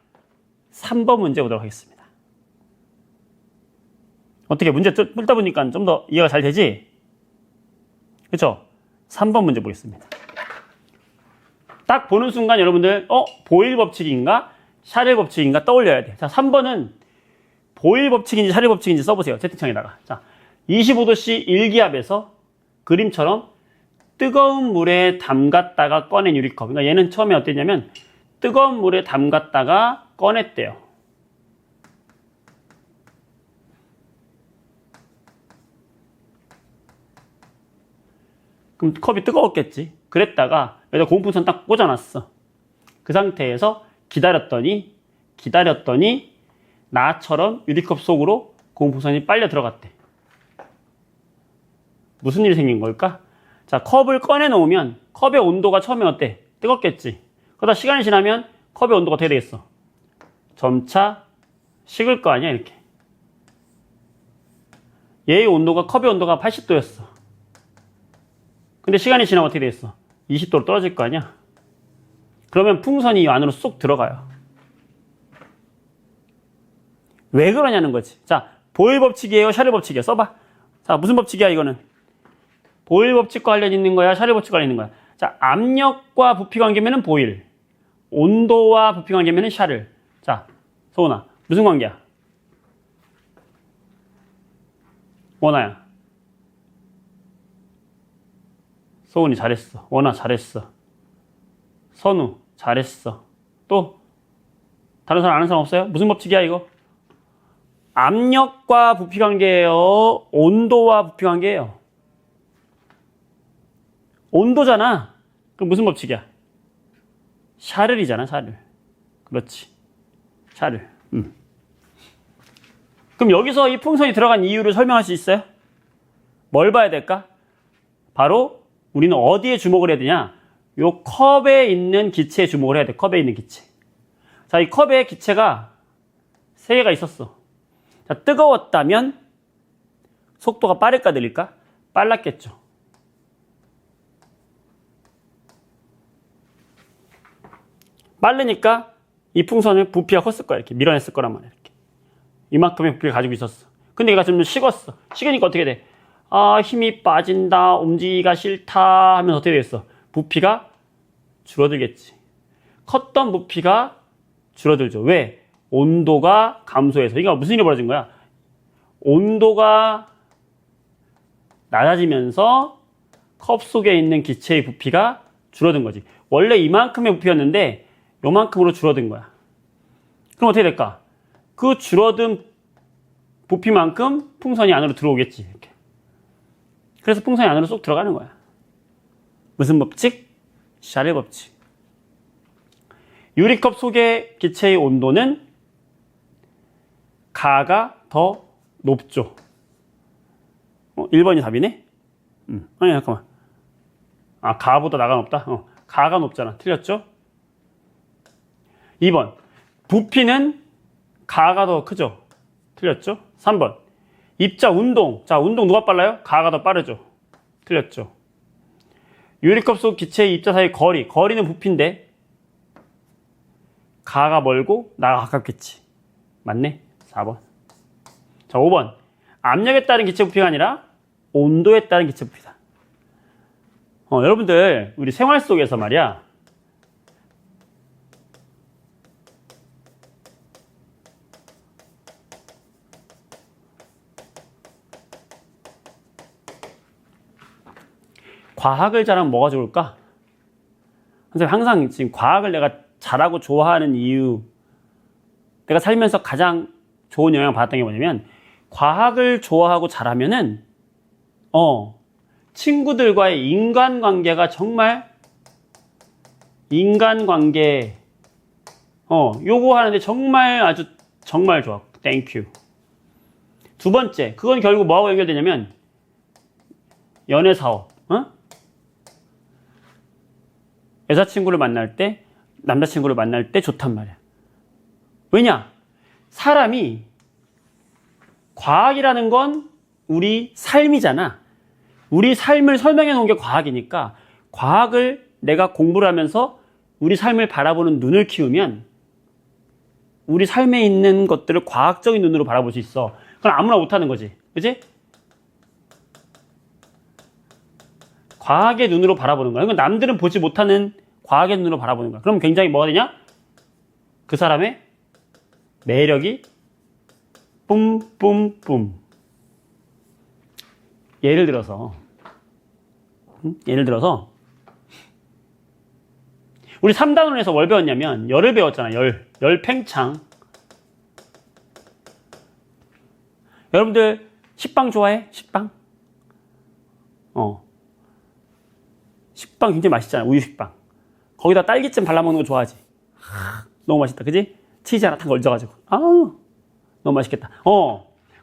3번 문제 보도록 하겠습니다. 어떻게 문제 풀다 보니까 좀 더 이해가 잘 되지? 그렇죠? 3번 문제 보겠습니다. 딱 보는 순간 여러분들 보일 법칙인가 샤를 법칙인가 떠올려야 돼. 자, 3번은 보일 법칙인지 샤를 법칙인지 써보세요. 채팅창에다가. 자, 25도씨 1기압에서 그림처럼 뜨거운 물에 담갔다가 꺼낸 유리컵. 그러니까 얘는 처음에 어땠냐면 뜨거운 물에 담갔다가 꺼냈대요. 그럼 컵이 뜨거웠겠지. 그랬다가 여기다 고온풍선 딱 꽂아놨어. 그 상태에서 기다렸더니 나처럼 유리컵 속으로 고온풍선이 빨려 들어갔대. 무슨 일이 생긴 걸까? 자, 컵을 꺼내놓으면 컵의 온도가 처음에 어때? 뜨겁겠지. 그러다 시간이 지나면 컵의 온도가 어떻게 되겠어? 점차 식을 거 아니야, 이렇게. 얘의 온도가, 컵의 온도가 80도였어. 근데 시간이 지나면 어떻게 되겠어? 20도로 떨어질 거 아니야? 그러면 풍선이 이 안으로 쏙 들어가요. 왜 그러냐는 거지. 자, 보일 법칙이에요? 샤를 법칙이에요? 써봐. 자, 무슨 법칙이야, 이거는? 보일 법칙과 관련 있는 거야? 샤를 법칙과 관련 있는 거야? 자, 압력과 부피 관계면은 보일. 온도와 부피 관계면은 샤를. 자, 소은아, 무슨 관계야? 원아야. 소은이 잘했어. 원아 잘했어. 선우 잘했어. 또 다른 사람 아는 사람 없어요? 무슨 법칙이야 이거? 압력과 부피 관계예요? 온도와 부피 관계예요? 온도잖아. 그럼 무슨 법칙이야? 샤를이잖아, 샤를. 그렇지. 샤를. 그럼 여기서 이 풍선이 들어간 이유를 설명할 수 있어요? 뭘 봐야 될까? 바로 우리는 어디에 주목을 해야 되냐? 요 컵에 있는 기체에 주목을 해야 돼. 컵에 있는 기체. 자, 이 컵에 기체가 3개가 있었어. 자, 뜨거웠다면 속도가 빠를까 느릴까? 빨랐겠죠. 빠르니까 이 풍선을 부피가 컸을 거야. 이렇게 밀어냈을 거란 말이야. 이렇게. 이만큼의 부피를 가지고 있었어. 근데 얘가 좀 식었어. 식으니까 어떻게 돼? 아, 힘이 빠진다. 움직이기가 싫다. 하면 어떻게 되겠어? 부피가 줄어들겠지. 컸던 부피가 줄어들죠. 왜? 온도가 감소해서. 그러니까 무슨 일이 벌어진 거야? 온도가 낮아지면서 컵 속에 있는 기체의 부피가 줄어든 거지. 원래 이만큼의 부피였는데 요만큼으로 줄어든 거야. 그럼 어떻게 될까? 그 줄어든 부피만큼 풍선이 안으로 들어오겠지. 이렇게. 그래서 풍선이 안으로 쏙 들어가는 거야. 무슨 법칙? 샤를 법칙. 유리컵 속의 기체의 온도는 가가 더 높죠. 1번이 답이네? 아니, 잠깐만. 아, 가보다 나가 높다? 가가 높잖아. 틀렸죠? 2번. 부피는 가가 더 크죠? 틀렸죠? 3번. 입자 운동. 자, 운동 누가 빨라요? 가가 더 빠르죠? 틀렸죠? 유리컵 속 기체의 입자 사이 거리. 거리는 부피인데 가가 멀고 나가 가깝겠지. 맞네? 4번. 자, 5번. 압력에 따른 기체 부피가 아니라 온도에 따른 기체 부피다. 여러분들 우리 생활 속에서 말이야, 과학을 잘하면 뭐가 좋을까? 항상 지금 과학을 내가 잘하고 좋아하는 이유, 내가 살면서 가장 좋은 영향을 받았던 게 뭐냐면, 과학을 좋아하고 잘하면은 친구들과의 인간관계가 정말, 인간관계 요거 하는데 정말 아주 정말 좋아. 땡큐. 두 번째, 그건 결국 뭐하고 연결되냐면 연애사업. 여자친구를 만날 때, 남자친구를 만날 때 좋단 말이야. 왜냐? 사람이, 과학이라는 건 우리 삶이잖아. 우리 삶을 설명해 놓은 게 과학이니까, 과학을 내가 공부를 하면서 우리 삶을 바라보는 눈을 키우면 우리 삶에 있는 것들을 과학적인 눈으로 바라볼 수 있어. 그건 아무나 못하는 거지. 그치? 과학의 눈으로 바라보는 거야. 그러니까 남들은 보지 못하는 과학의 눈으로 바라보는 거야. 그럼 굉장히 뭐가 되냐? 그 사람의 매력이 뿜뿜뿜. 예를 들어서 우리 3단원에서 뭘 배웠냐면 열을 배웠잖아. 열 팽창. 여러분들 식빵 좋아해? 식빵? 식빵 굉장히 맛있잖아. 우유 식빵. 거기다 딸기잼 발라먹는 거 좋아하지? 너무 맛있다. 그지? 치즈 하나 탁 얹어가지고. 아우, 너무 맛있겠다.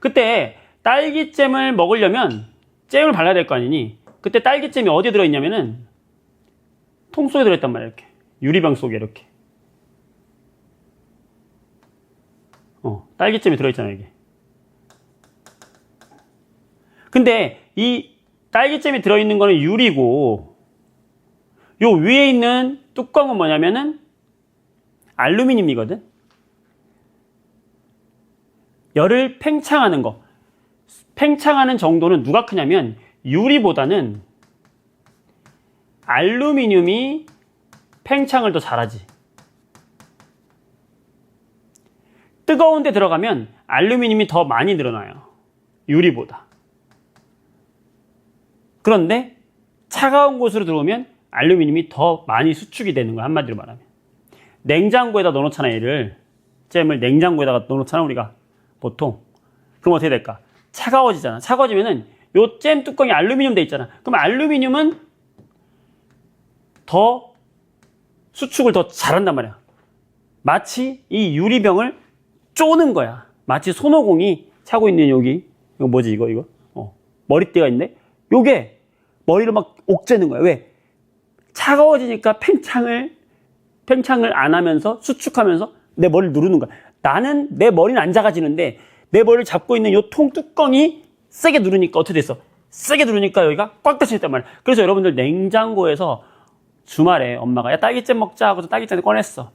그때 딸기잼을 먹으려면 잼을 발라야 될 거 아니니? 그때 딸기잼이 어디에 들어있냐면은 통 속에 들어있단 말이야. 이렇게. 유리병 속에 이렇게. 딸기잼이 들어있잖아, 이게. 근데 이 딸기잼이 들어있는 거는 유리고, 요 위에 있는 뚜껑은 뭐냐면은 알루미늄이거든. 열을 팽창하는 거, 팽창하는 정도는 누가 크냐면 유리보다는 알루미늄이 팽창을 더 잘하지. 뜨거운 데 들어가면 알루미늄이 더 많이 늘어나요. 유리보다. 그런데 차가운 곳으로 들어오면 알루미늄이 더 많이 수축이 되는 거야. 한마디로 말하면. 냉장고에다 넣어놓잖아, 얘를. 잼을 냉장고에다가 넣어놓잖아, 우리가. 보통. 그럼 어떻게 될까? 차가워지잖아. 차가워지면은 요 잼 뚜껑이 알루미늄 돼 있잖아. 그럼 알루미늄은 더 수축을 더 잘한단 말이야. 마치 이 유리병을 쪼는 거야. 마치 손오공이 차고 있는 여기. 이거 뭐지, 이거? 머리띠가 있네? 요게 머리를 막 옥죄는 거야. 왜? 차가워지니까 팽창을 안 하면서 수축하면서 내 머리를 누르는 거야. 나는 내 머리는 안 작아지는데 내 머리를 잡고 있는 요 통 뚜껑이 세게 누르니까 어떻게 됐어? 세게 누르니까 여기가 꽉 닫혀있단 말이야. 그래서 여러분들 냉장고에서 주말에 엄마가 야 딸기잼 먹자 하고서 딸기잼을 꺼냈어.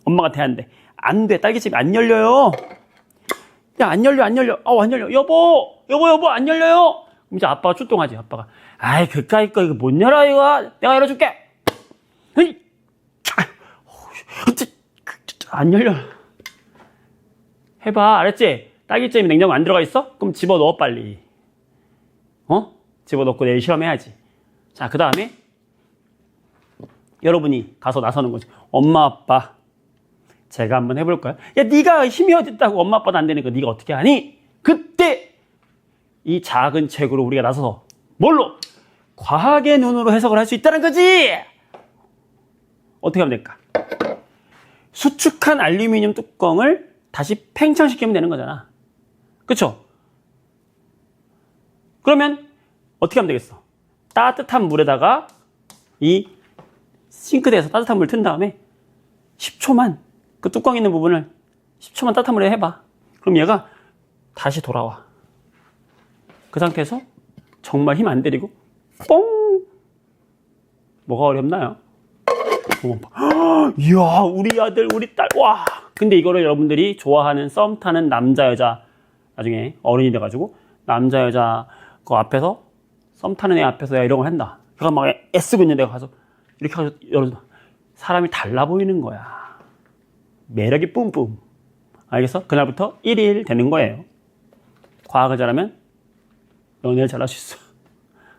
엄마가 대한대. 안 돼. 딸기잼이 안 열려요. 야, 안 열려. 안 열려. 여보, 안 열려요. 그럼 이제 아빠가 출동하지. 아빠가. 아이, 그까이 거 이거 못 열어, 이거. 내가 열어줄게. 안 열려. 해봐. 알았지? 딸기잼이 냉장고에 안 들어가 있어? 그럼 집어넣어, 빨리. 집어넣고 내일 실험해야지. 자, 그 다음에 여러분이 가서 나서는 거지. 엄마, 아빠, 제가 한번 해볼까요? 야, 네가 힘이 어딨다고 엄마, 아빠도 안 되니까 네가 어떻게 하니? 그때 이 작은 책으로 우리가 나서서 뭘로? 과학의 눈으로 해석을 할 수 있다는 거지! 어떻게 하면 될까? 수축한 알루미늄 뚜껑을 다시 팽창시키면 되는 거잖아. 그쵸? 그러면 어떻게 하면 되겠어? 따뜻한 물에다가 이 싱크대에서 따뜻한 물을 튼 다음에 10초만 그 뚜껑 있는 부분을 10초만 따뜻한 물에 해봐. 그럼 얘가 다시 돌아와. 그 상태에서 정말 힘 안 들이고 뽕! 뭐가 어렵나요? 이야, 우리 아들, 우리 딸, 와! 근데 이거를 여러분들이 좋아하는 썸 타는 남자, 여자, 나중에 어른이 돼가지고 남자, 여자 그 앞에서 썸 타는 애 앞에서 야, 이런 걸 한다. 그가 막 애쓰고 있는 데가 가서 이렇게 하고 여러분 사람이 달라 보이는 거야. 매력이 뿜뿜. 알겠어? 그날부터 1일 되는 거예요. 과학을 잘하면 연애를 잘할 수 있어.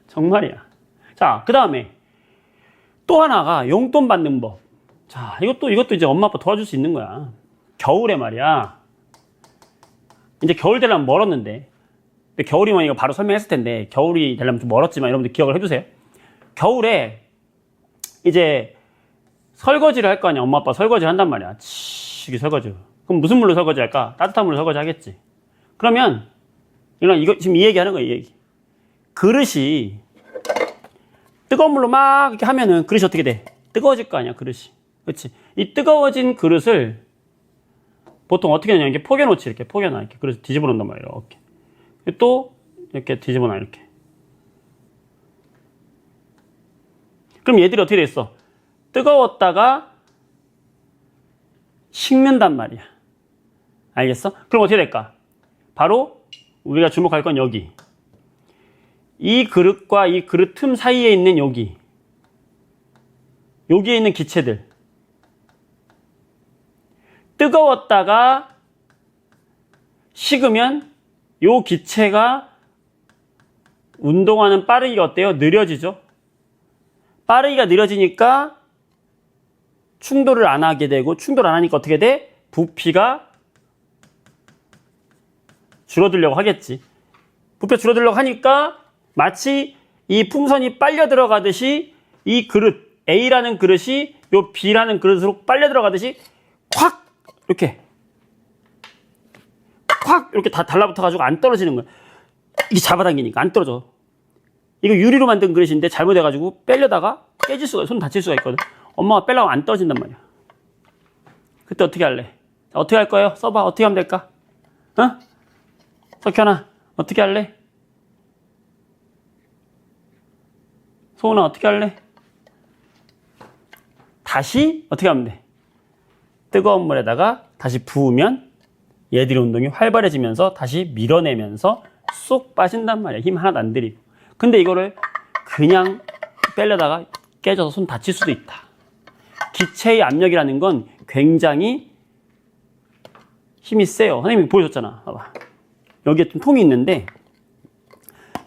정말이야. 자, 그 다음에 또 하나가 용돈 받는 법. 자, 이것도 이제 엄마 아빠 도와줄 수 있는 거야. 겨울에 말이야. 이제 겨울 되려면 멀었는데. 근데 겨울이면 이거 바로 설명했을 텐데, 겨울이 되려면 좀 멀었지만 여러분들 기억을 해두세요. 겨울에 이제 설거지를 할 거 아니야. 엄마 아빠 설거지 한단 말이야. 이게 설거지. 그럼 무슨 물로 설거지 할까? 따뜻한 물로 설거지 하겠지. 그러면 이거 지금 이 얘기 하는 거야, 이 얘기. 그릇이 뜨거운 물로 막 이렇게 하면은 그릇이 어떻게 돼? 뜨거워질 거 아니야, 그릇이. 그렇지? 이 뜨거워진 그릇을 보통 어떻게 하냐, 이렇게 포개놓지, 이렇게 포개놔, 이렇게. 그래서 뒤집어 놓는단 말이야, 이렇게. 또 이렇게 뒤집어 놔, 이렇게. 그럼 얘들이 어떻게 됐어? 뜨거웠다가 식는단 말이야. 알겠어? 그럼 어떻게 될까? 바로 우리가 주목할 건 여기. 이 그릇과 이 그릇 틈 사이에 있는 여기에 있는 기체들. 뜨거웠다가 식으면 요 기체가 운동하는 빠르기가 어때요? 느려지죠? 빠르기가 느려지니까 충돌을 안 하게 되고, 충돌 안 하니까 어떻게 돼? 부피가 줄어들려고 하겠지. 부피가 줄어들려고 하니까 마치 이 풍선이 빨려 들어가듯이 이 그릇, A라는 그릇이 요 B라는 그릇으로 빨려 들어가듯이 콱! 이렇게 다 달라붙어가지고 안 떨어지는 거야. 이게 잡아당기니까 안 떨어져. 이거 유리로 만든 그릇인데 잘못해가지고 빼려다가 깨질 수가, 손 다칠 수가 있거든. 엄마가 빼려고 안 떨어진단 말이야. 그때 어떻게 할래? 어떻게 할 거예요? 써봐. 어떻게 하면 될까? 석현아, 어떻게 할래? 소은아, 어떻게 할래? 다시 어떻게 하면 돼? 뜨거운 물에다가 다시 부으면 얘들의 운동이 활발해지면서 다시 밀어내면서 쏙 빠진단 말이야. 힘 하나도 안 들이고. 근데 이거를 그냥 빼려다가 깨져서 손 다칠 수도 있다. 기체의 압력이라는 건 굉장히 힘이 세요. 선생님이 보여줬잖아. 봐봐. 여기에 좀 통이 있는데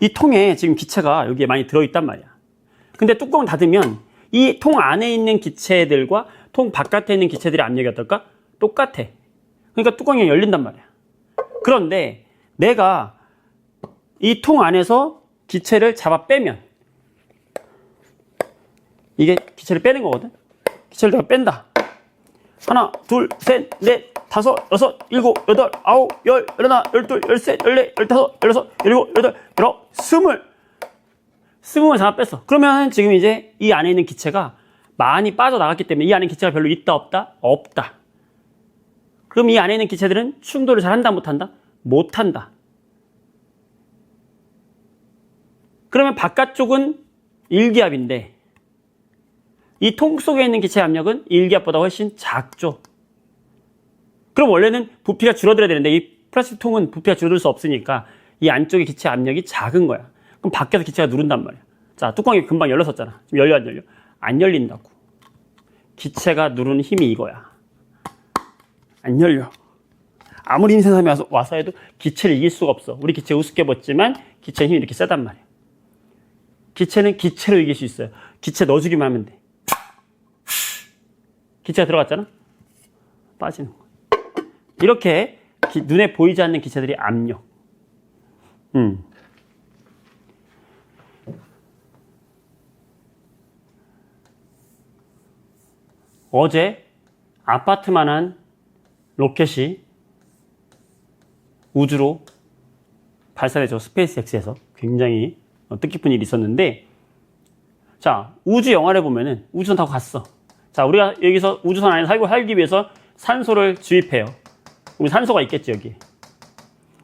이 통에 지금 기체가 여기에 많이 들어있단 말이야. 근데 뚜껑을 닫으면 이 통 안에 있는 기체들과 통 바깥에 있는 기체들의 압력이 어떨까? 똑같아. 그러니까 뚜껑이 열린단 말이야. 그런데 내가 이 통 안에서 기체를 잡아 빼면 이게 기체를 빼는 거거든. 기체를 내가 뺀다. 하나, 둘, 셋, 넷, 다섯, 여섯, 일곱, 여덟, 아홉, 열, 열하나, 열둘, 열셋, 열넷, 열다섯, 열여섯, 열일곱, 여덟, 열아홉, 스물을 잡아 뺐어. 그러면 지금 이제 이 안에 있는 기체가 많이 빠져나갔기 때문에 이 안에 기체가 별로 있다 없다? 없다. 그럼 이 안에 있는 기체들은 충돌을 잘 한다 못한다? 못한다. 그러면 바깥쪽은 일기압인데 이 통 속에 있는 기체의 압력은 일기압보다 훨씬 작죠. 그럼 원래는 부피가 줄어들어야 되는데 이 플라스틱 통은 부피가 줄어들 수 없으니까 이 안쪽의 기체 압력이 작은 거야. 그럼 밖에서 기체가 누른단 말이야. 자, 뚜껑이 금방 열렸었잖아. 지금 열려 안 열려? 안 열린다고. 기체가 누르는 힘이 이거야. 안 열려. 아무리 힘센 사람이 와서 해도 기체를 이길 수가 없어. 우리 기체 우습게 봤지만 기체의 힘이 이렇게 세단 말이야. 기체는 기체로 이길 수 있어요. 기체 넣어주기만 하면 돼. 기체가 들어갔잖아? 빠지는 거야. 이렇게 눈에 보이지 않는 기체들이 압력. 어제 아파트만한 로켓이 우주로 발사되죠. 스페이스X에서. 굉장히 뜻깊은 일이 있었는데, 자, 우주 영화를 보면은 우주선 타고 갔어. 자, 우리가 여기서 우주선 안에 살기 위해서 산소를 주입해요. 우리 산소가 있겠지, 여기.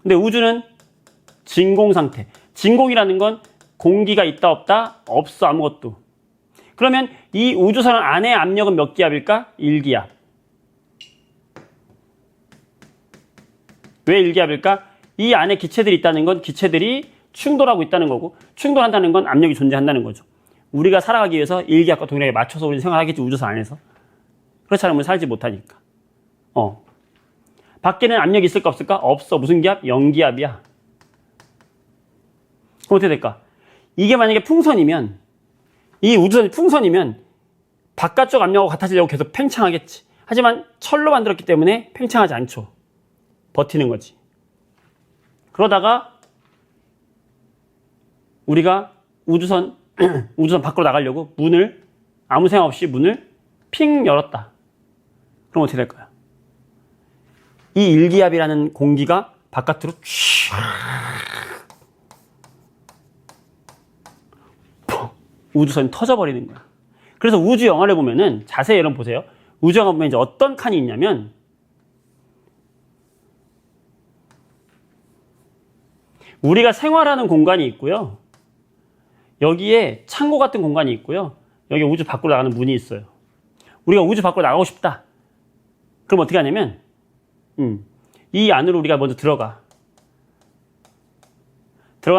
근데 우주는 진공 상태. 진공이라는 건 공기가 있다 없다? 없어, 아무것도. 그러면 이 우주선 안의 압력은 몇 기압일까? 1기압. 왜 1기압일까? 이 안에 기체들이 있다는 건 기체들이 충돌하고 있다는 거고, 충돌한다는 건 압력이 존재한다는 거죠. 우리가 살아가기 위해서 1기압과 동일하게 맞춰서 우리 생활하겠지, 우주선 안에서. 그렇지 않으면 살지 못하니까. 밖에는 압력이 있을까 없을까? 없어. 무슨 기압? 0기압이야. 그럼 어떻게 될까? 이게 만약에 풍선이면, 이 우주선이 풍선이면 바깥쪽 압력하고 같아지려고 계속 팽창하겠지. 하지만 철로 만들었기 때문에 팽창하지 않죠. 버티는 거지. 그러다가 우리가 우주선 밖으로 나가려고 문을 아무 생각 없이 문을 핑 열었다. 그럼 어떻게 될까요? 이 1기압이라는 공기가 바깥으로 우주선이 터져버리는 거야. 그래서 우주 영화를 보면은 자세히 여러분 보세요. 우주 영화 보면 이제 어떤 칸이 있냐면 우리가 생활하는 공간이 있고요. 여기에 창고 같은 공간이 있고요. 여기 우주 밖으로 나가는 문이 있어요. 우리가 우주 밖으로 나가고 싶다. 그럼 어떻게 하냐면 이 안으로 우리가 먼저 들어간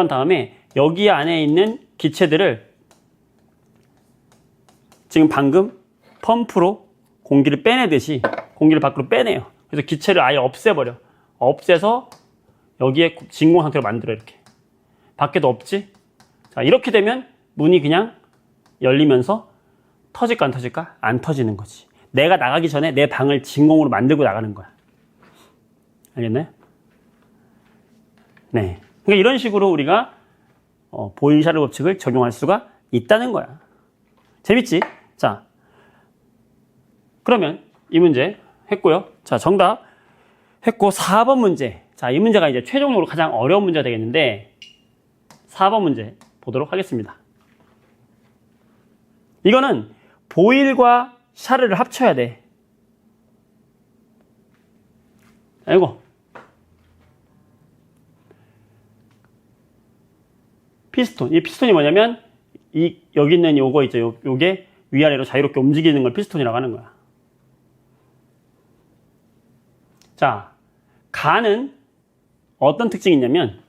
다음에 여기 안에 있는 기체들을 지금 방금 펌프로 공기를 빼내듯이 공기를 밖으로 빼내요. 그래서 기체를 아예 없애버려. 없애서 여기에 진공 상태로 만들어, 이렇게. 밖에도 없지? 자, 이렇게 되면 문이 그냥 열리면서 터질까 안 터질까? 안 터지는 거지. 내가 나가기 전에 내 방을 진공으로 만들고 나가는 거야. 알겠나요? 네. 그러니까 이런 식으로 우리가 보일샤르 법칙을 적용할 수가 있다는 거야. 재밌지? 자, 그러면 이 문제 했고요. 자, 정답 했고 4번 문제. 자, 이 문제가 이제 최종적으로 가장 어려운 문제가 되겠는데 4번 문제 보도록 하겠습니다. 이거는 보일과 샤르를 합쳐야 돼. 아이고. 피스톤. 이 피스톤이 뭐냐면 여기 있는 요거 있죠. 요게 위아래로 자유롭게 움직이는 걸 피스톤이라고 하는 거야. 자, 가는 어떤 특징이 있냐면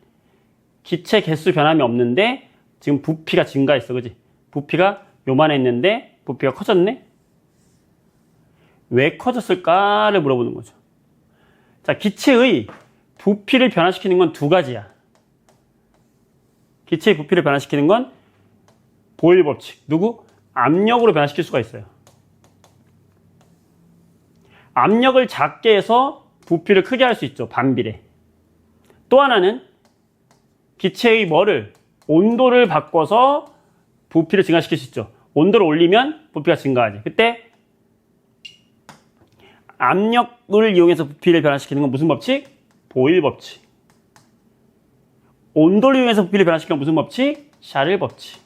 기체 개수 변함이 없는데 지금 부피가 증가했어. 그지? 부피가 요만했는데 부피가 커졌네? 왜 커졌을까를 물어보는 거죠. 자, 기체의 부피를 변화시키는 건 두 가지야. 기체의 부피를 변화시키는 건 보일 법칙. 누구? 압력으로 변화시킬 수가 있어요. 압력을 작게 해서 부피를 크게 할 수 있죠. 반비례. 또 하나는 기체의 뭐를? 온도를 바꿔서 부피를 증가시킬 수 있죠. 온도를 올리면 부피가 증가하지. 그때 압력을 이용해서 부피를 변화시키는 건 무슨 법칙? 보일 법칙. 온도를 이용해서 부피를 변화시키는 건 무슨 법칙? 샤를 법칙.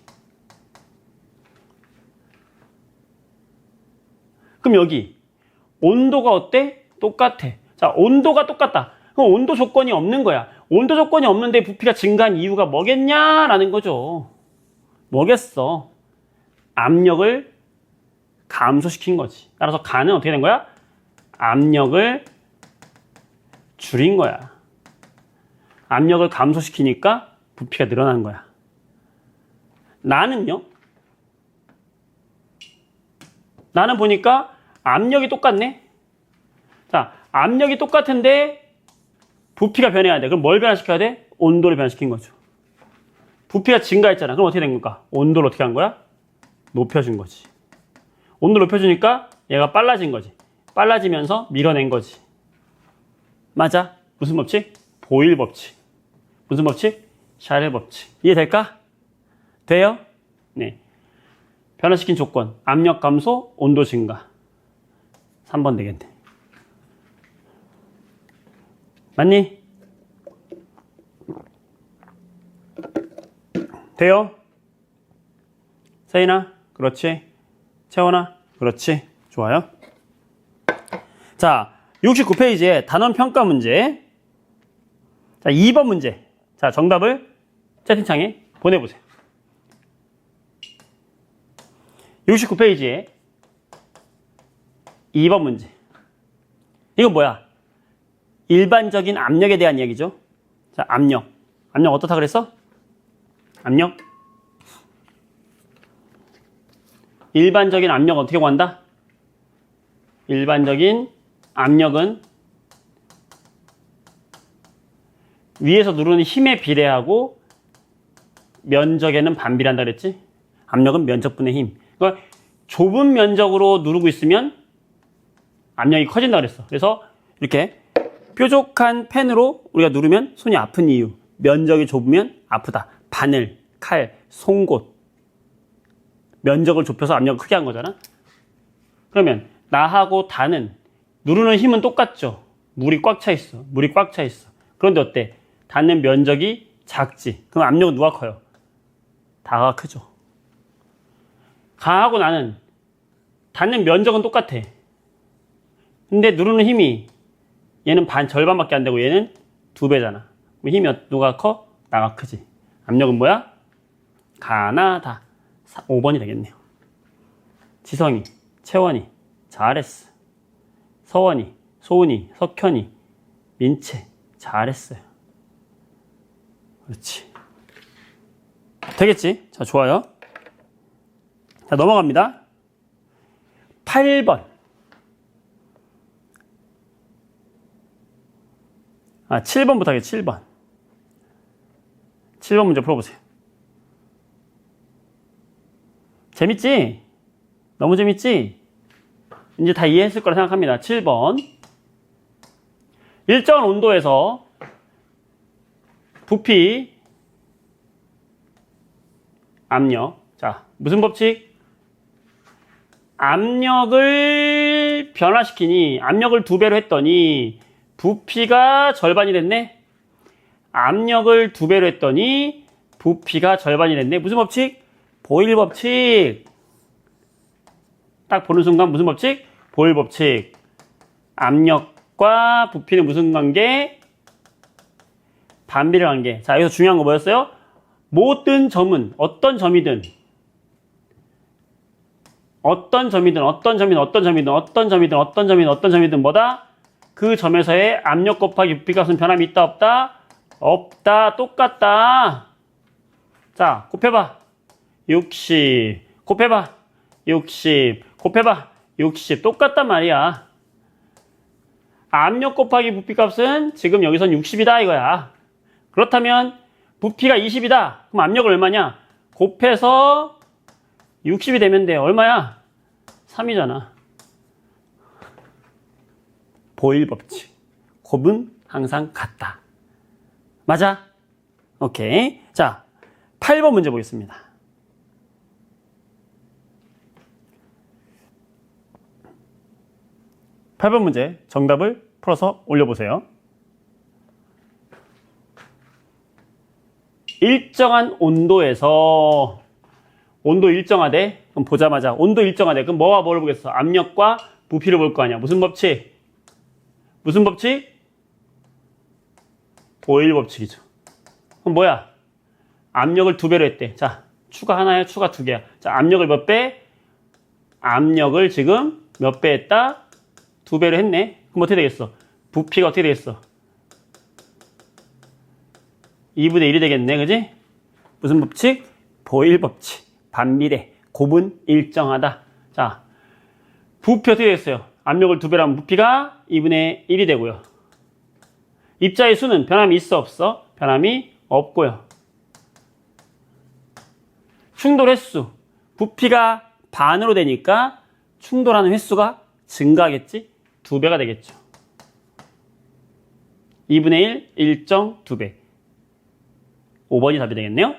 그럼 여기 온도가 어때? 똑같아. 자, 온도가 똑같다. 그럼 온도 조건이 없는 거야. 온도 조건이 없는데 부피가 증가한 이유가 뭐겠냐라는 거죠. 뭐겠어? 압력을 감소시킨 거지. 따라서 가는 어떻게 된 거야? 압력을 줄인 거야. 압력을 감소시키니까 부피가 늘어나는 거야. 나는요? 나는 보니까 압력이 똑같네? 자, 압력이 똑같은데 부피가 변해야 돼. 그럼 뭘 변화시켜야 돼? 온도를 변화시킨 거죠. 부피가 증가했잖아. 그럼 어떻게 된 걸까? 온도를 어떻게 한 거야? 높여준 거지. 온도를 높여주니까 얘가 빨라진 거지. 빨라지면서 밀어낸 거지. 맞아. 무슨 법칙? 보일 법칙. 무슨 법칙? 샤를 법칙. 이해될까? 돼요? 네. 변화시킨 조건. 압력 감소, 온도 증가. 3번 되겠네. 맞니? 돼요? 세인아? 그렇지. 채원아? 그렇지. 좋아요. 자, 69페이지에 단원 평가 문제. 자, 2번 문제. 자, 정답을 채팅창에 보내보세요. 69페이지에 2번 문제. 이건 뭐야? 일반적인 압력에 대한 이야기죠. 자, 압력. 압력 어떻다 그랬어? 압력. 일반적인 압력 어떻게 구한다? 일반적인 압력은 위에서 누르는 힘에 비례하고 면적에는 반비례한다 그랬지? 압력은 면적분의 힘. 그러니까 좁은 면적으로 누르고 있으면 압력이 커진다 그랬어. 그래서 이렇게 뾰족한 펜으로 우리가 누르면 손이 아픈 이유. 면적이 좁으면 아프다. 바늘, 칼, 송곳. 면적을 좁혀서 압력을 크게 한 거잖아. 그러면 나하고 다는 누르는 힘은 똑같죠. 물이 꽉 차 있어. 물이 꽉 차 있어. 그런데 어때? 닿는 면적이 작지. 그럼 압력은 누가 커요? 다가 크죠. 가하고 나는 닿는 면적은 똑같아. 근데 누르는 힘이 얘는 절반밖에 안 되고 얘는 2배잖아. 그럼 힘이 누가 커? 나가 크지. 압력은 뭐야? 가나 다. 5번이 되겠네요. 지성이, 채원이, 잘했어. 서원이, 소은이, 석현이, 민채, 잘했어요. 그렇지. 되겠지? 자, 좋아요. 자, 넘어갑니다. 8번. 7번부터 하겠습니다. 7번. 7번 문제 풀어보세요. 재밌지? 너무 재밌지? 이제 다 이해했을 거라 생각합니다. 7번. 일정한 온도에서 부피, 압력. 자, 무슨 법칙? 압력을 변화시키니, 압력을 2배로 했더니 부피가 절반이 됐네? 압력을 2배로 했더니 부피가 절반이 됐네. 무슨 법칙? 보일 법칙. 딱 보는 순간 무슨 법칙? 보일 법칙. 압력과 부피는 무슨 관계? 반비례 관계. 자, 여기서 중요한 거 뭐였어요? 모든 점은 어떤 점이든 뭐다? 그 점에서의 압력 곱하기 부피 값은 변함이 있다 없다? 없다. 똑같다. 자, 곱해봐. 60. 곱해봐. 60. 곱해봐. 60. 똑같단 말이야. 압력 곱하기 부피 값은 지금 여기선 60이다 이거야. 그렇다면 부피가 20이다. 그럼 압력은 얼마냐? 곱해서 60이 되면 돼. 얼마야? 3이잖아. 보일 법칙. 곱은 항상 같다. 맞아? 오케이. 자, 8번 문제 보겠습니다. 8번 문제 정답을 풀어서 올려보세요. 일정한 온도에서 온도 일정하대. 그럼 보자마자 온도 일정하대. 그럼 뭐와 뭐를 보겠어? 압력과 부피를 볼 거 아니야. 무슨 법칙? 무슨 법칙? 보일 법칙이죠. 그럼 뭐야? 압력을 2배로 했대. 자, 추가 하나야, 추가 2개야. 자, 압력을 몇 배? 압력을 지금 몇 배 했다? 2배로 했네. 그럼 어떻게 되겠어? 부피가 어떻게 되겠어? 2분의 1이 되겠네. 그지? 무슨 법칙? 보일 법칙. 반비례. 곱은 일정하다. 자, 부피 어떻게 되겠어요? 압력을 2배로 하면 부피가 2분의 1이 되고요. 입자의 수는 변함이 있어 없어? 변함이 없고요. 충돌 횟수. 부피가 반으로 되니까 충돌하는 횟수가 증가하겠지? 2배가 되겠죠. 2분의 1, 1.2배. 5번이 답이 되겠네요.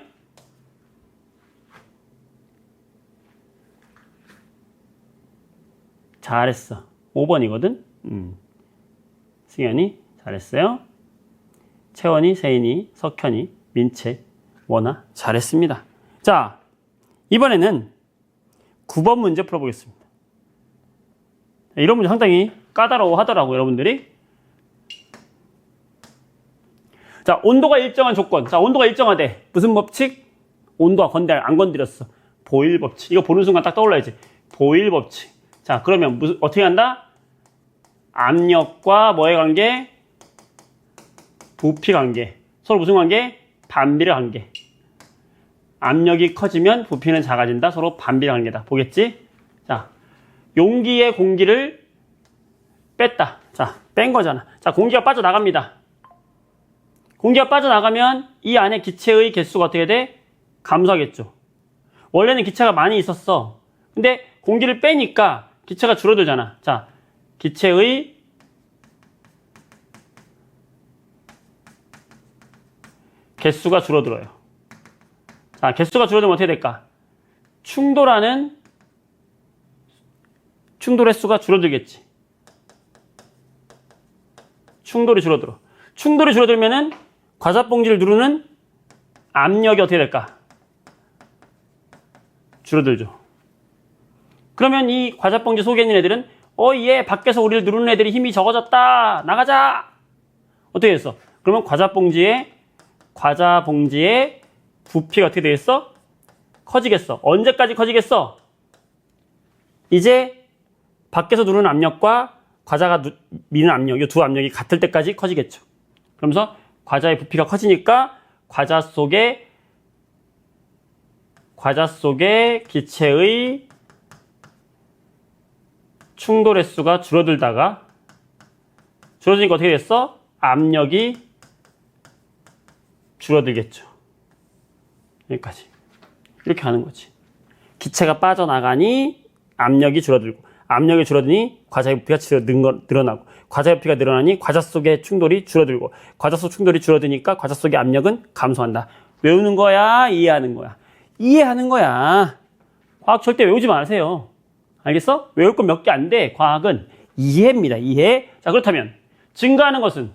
잘했어. 5번이거든. 승현이 잘했어요. 채원이, 세인이, 석현이, 민채, 원아 잘했습니다. 자, 이번에는 9번 문제 풀어보겠습니다. 이런 문제 상당히 까다로워하더라고요, 여러분들이. 자, 온도가 일정한 조건. 자, 온도가 일정하대. 무슨 법칙? 온도가 안 건드렸어. 보일 법칙. 이거 보는 순간 딱 떠올라야지. 보일 법칙. 자, 그러면 어떻게 한다? 압력과 뭐의 관계? 부피 관계. 서로 무슨 관계? 반비례 관계. 압력이 커지면 부피는 작아진다. 서로 반비례 관계다. 보겠지? 자, 용기에 공기를 뺐다. 자, 뺀 거잖아. 자, 공기가 빠져나갑니다. 공기가 빠져나가면 이 안에 기체의 개수가 어떻게 돼? 감소하겠죠. 원래는 기체가 많이 있었어. 근데 공기를 빼니까 기체가 줄어들잖아. 자, 기체의 개수가 줄어들어요. 자, 개수가 줄어들면 어떻게 될까? 충돌 횟수가 줄어들겠지. 충돌이 줄어들어. 충돌이 줄어들면은 과자봉지를 누르는 압력이 어떻게 될까? 줄어들죠. 그러면 이 과자봉지 속에 있는 애들은 얘 밖에서 우리를 누르는 애들이 힘이 적어졌다. 나가자. 어떻게 됐어? 그러면 과자봉지의 부피가 어떻게 되겠어? 커지겠어. 언제까지 커지겠어? 이제 밖에서 누르는 압력과 과자가 미는 압력, 이 두 압력이 같을 때까지 커지겠죠. 그러면서 과자의 부피가 커지니까 과자 속에 기체의 충돌 횟수가 줄어들니까 어떻게 됐어? 압력이 줄어들겠죠. 여기까지. 이렇게 하는 거지. 기체가 빠져나가니 압력이 줄어들고, 압력이 줄어드니 과자의 부피가 늘어나고, 과자의 부피가 늘어나니 과자 속의 충돌이 줄어들고, 과자 속 충돌이 줄어드니까 과자 속의 압력은 감소한다. 외우는 거야? 이해하는 거야? 이해하는 거야. 과학 절대 외우지 마세요. 알겠어? 외울 건 몇 개 안 돼. 과학은 이해입니다. 이해. 자, 그렇다면 증가하는 것은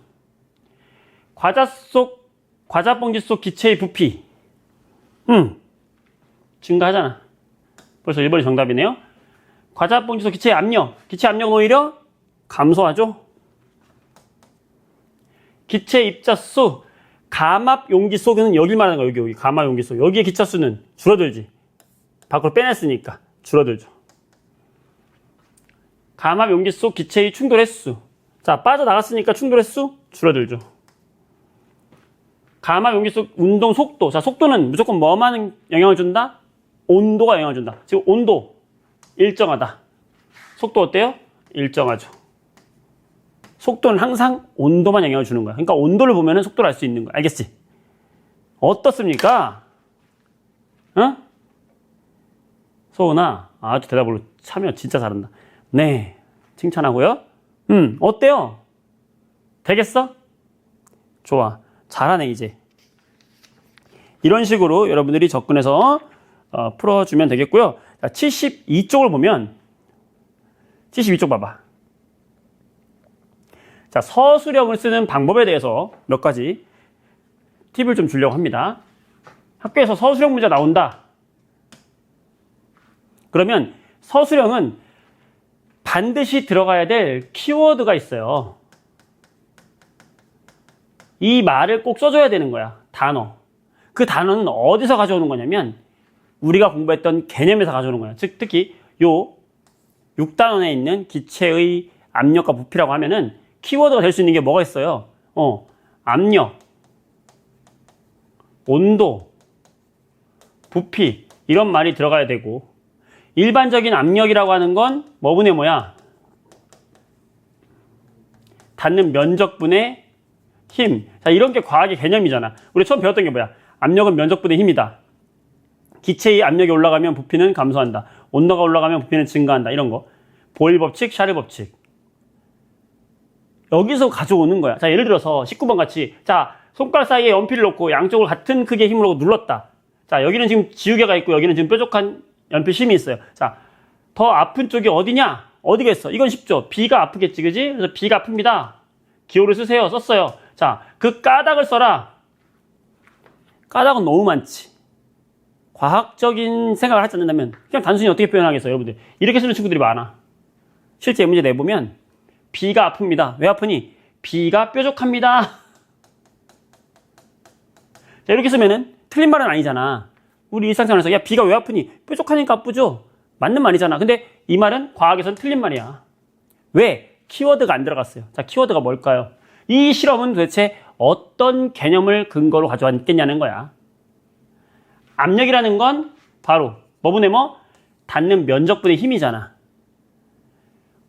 과자봉지 속 기체의 부피. 증가하잖아. 벌써 1번이 정답이네요. 과자봉지 속 기체의 압력. 기체 압력은 오히려 감소하죠. 기체 입자수. 감압 용기 속에는 여기 말하는 거야. 여기 감압 용기 속. 여기의 기차 수는 줄어들지. 밖으로 빼냈으니까 줄어들죠. 감압 용기 속 기체의 충돌 횟수. 자, 빠져나갔으니까 충돌 횟수 줄어들죠. 감압 용기 속 운동 속도. 자, 속도는 무조건 뭐만 영향을 준다? 온도가 영향을 준다. 지금 온도 일정하다. 속도 어때요? 일정하죠. 속도는 항상 온도만 영향을 주는 거야. 그러니까 온도를 보면은 속도를 알 수 있는 거야. 알겠지? 어떻습니까? 어? 소은아, 아주 대답으로 참여 진짜 잘한다. 네, 칭찬하고요. 어때요? 되겠어? 좋아, 잘하네 이제. 이런 식으로 여러분들이 접근해서 풀어주면 되겠고요. 자, 72쪽을 보면 72쪽 봐봐. 자, 서술형을 쓰는 방법에 대해서 몇 가지 팁을 좀 주려고 합니다. 학교에서 서술형 문제 나온다. 그러면 서술형은 반드시 들어가야 될 키워드가 있어요. 이 말을 꼭 써줘야 되는 거야. 단어. 그 단어는 어디서 가져오는 거냐면 우리가 공부했던 개념에서 가져오는 거야. 즉 특히 요 6단원에 있는 기체의 압력과 부피라고 하면은 키워드가 될 수 있는 게 뭐가 있어요? 압력, 온도, 부피 이런 말이 들어가야 되고 일반적인 압력이라고 하는 건 뭐분의 뭐야? 닿는 면적분의 힘. 자, 이런 게 과학의 개념이잖아. 우리 처음 배웠던 게 뭐야? 압력은 면적분의 힘이다. 기체의 압력이 올라가면 부피는 감소한다. 온도가 올라가면 부피는 증가한다. 이런 거. 보일 법칙, 샤를 법칙. 여기서 가져오는 거야. 자, 예를 들어서 19번 같이 자, 손가락 사이에 연필을 놓고 양쪽을 같은 크기의 힘으로 눌렀다. 자, 여기는 지금 지우개가 있고 여기는 지금 뾰족한 연필 심이 있어요. 자, 더 아픈 쪽이 어디냐? 어디겠어? 이건 쉽죠. B가 아프겠지, 그지? 그래서 B가 아픕니다. 기호를 쓰세요. 썼어요. 자, 그 까닭을 써라. 까닭은 너무 많지. 과학적인 생각을 하지 않는다면 그냥 단순히 어떻게 표현하겠어요, 여러분들? 이렇게 쓰는 친구들이 많아. 실제 문제 내보면 B가 아픕니다. 왜 아프니? B가 뾰족합니다. 자, 이렇게 쓰면은 틀린 말은 아니잖아. 우리 일상생활에서 야, B가 왜 아프니? 뾰족하니까 아프죠? 맞는 말이잖아. 근데 이 말은 과학에서는 틀린 말이야. 왜? 키워드가 안 들어갔어요. 자, 키워드가 뭘까요? 이 실험은 도대체 어떤 개념을 근거로 가져왔겠냐는 거야. 압력이라는 건 바로 뭐분의 뭐? 닿는 면적분의 힘이잖아.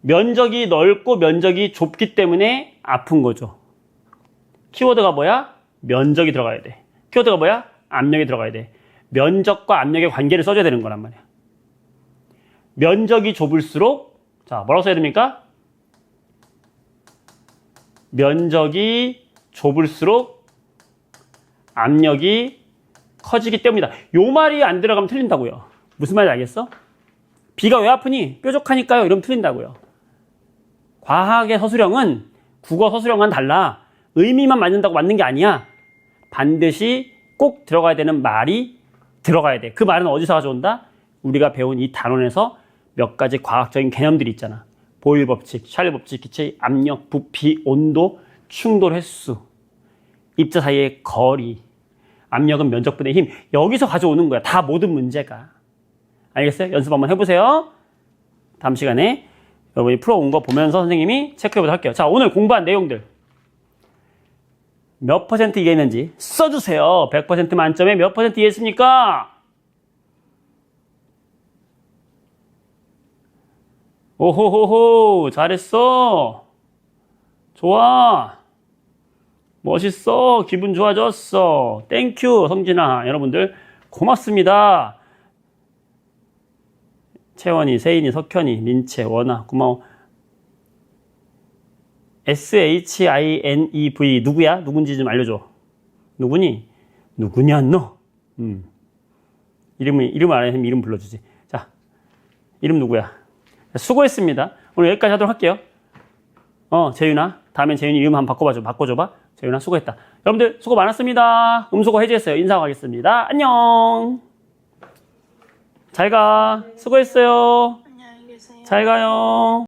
면적이 넓고 면적이 좁기 때문에 아픈 거죠. 키워드가 뭐야? 면적이 들어가야 돼. 키워드가 뭐야? 압력이 들어가야 돼. 면적과 압력의 관계를 써줘야 되는 거란 말이야. 면적이 좁을수록 자, 뭐라고 써야 됩니까? 면적이 좁을수록 압력이 커지기 때문이다. 요 말이 안 들어가면 틀린다고요. 무슨 말인지 알겠어? B가 왜 아프니? 뾰족하니까요. 이러면 틀린다고요. 과학의 서술형은 국어 서술형과는 달라. 의미만 맞는다고 맞는 게 아니야. 반드시 꼭 들어가야 되는 말이 들어가야 돼. 그 말은 어디서 가져온다? 우리가 배운 이 단원에서 몇 가지 과학적인 개념들이 있잖아. 보일 법칙, 샤를 법칙, 기체의 압력, 부피, 온도, 충돌 횟수, 입자 사이의 거리, 압력은 면적분의 힘. 여기서 가져오는 거야. 다 모든 문제가. 알겠어요? 연습 한번 해보세요. 다음 시간에 여러분이 풀어온 거 보면서 선생님이 체크해보도록 할게요. 자, 오늘 공부한 내용들. 몇 퍼센트 이해했는지 써주세요. 100% 만점에 몇 퍼센트 이해했습니까? 오호호호, 잘했어. 좋아. 멋있어. 기분 좋아졌어. 땡큐, 성진아. 여러분들 고맙습니다. 채원이, 세인이, 석현이, 민채, 원아, 고마워. SHINEV 누구야? 누군지 좀 알려줘. 누구니? 누구냐 너? 이름을 알아야면 이름 불러주지. 자, 이름 누구야? 수고했습니다. 오늘 여기까지 하도록 할게요. 재윤아. 다음엔 재윤이 이름 한번 바꿔줘봐. 재윤아 수고했다. 여러분들 수고 많았습니다. 음소거 해제했어요. 인사하겠습니다. 안녕. 잘 가. 수고했어요. 안녕히 계세요. 잘 가요.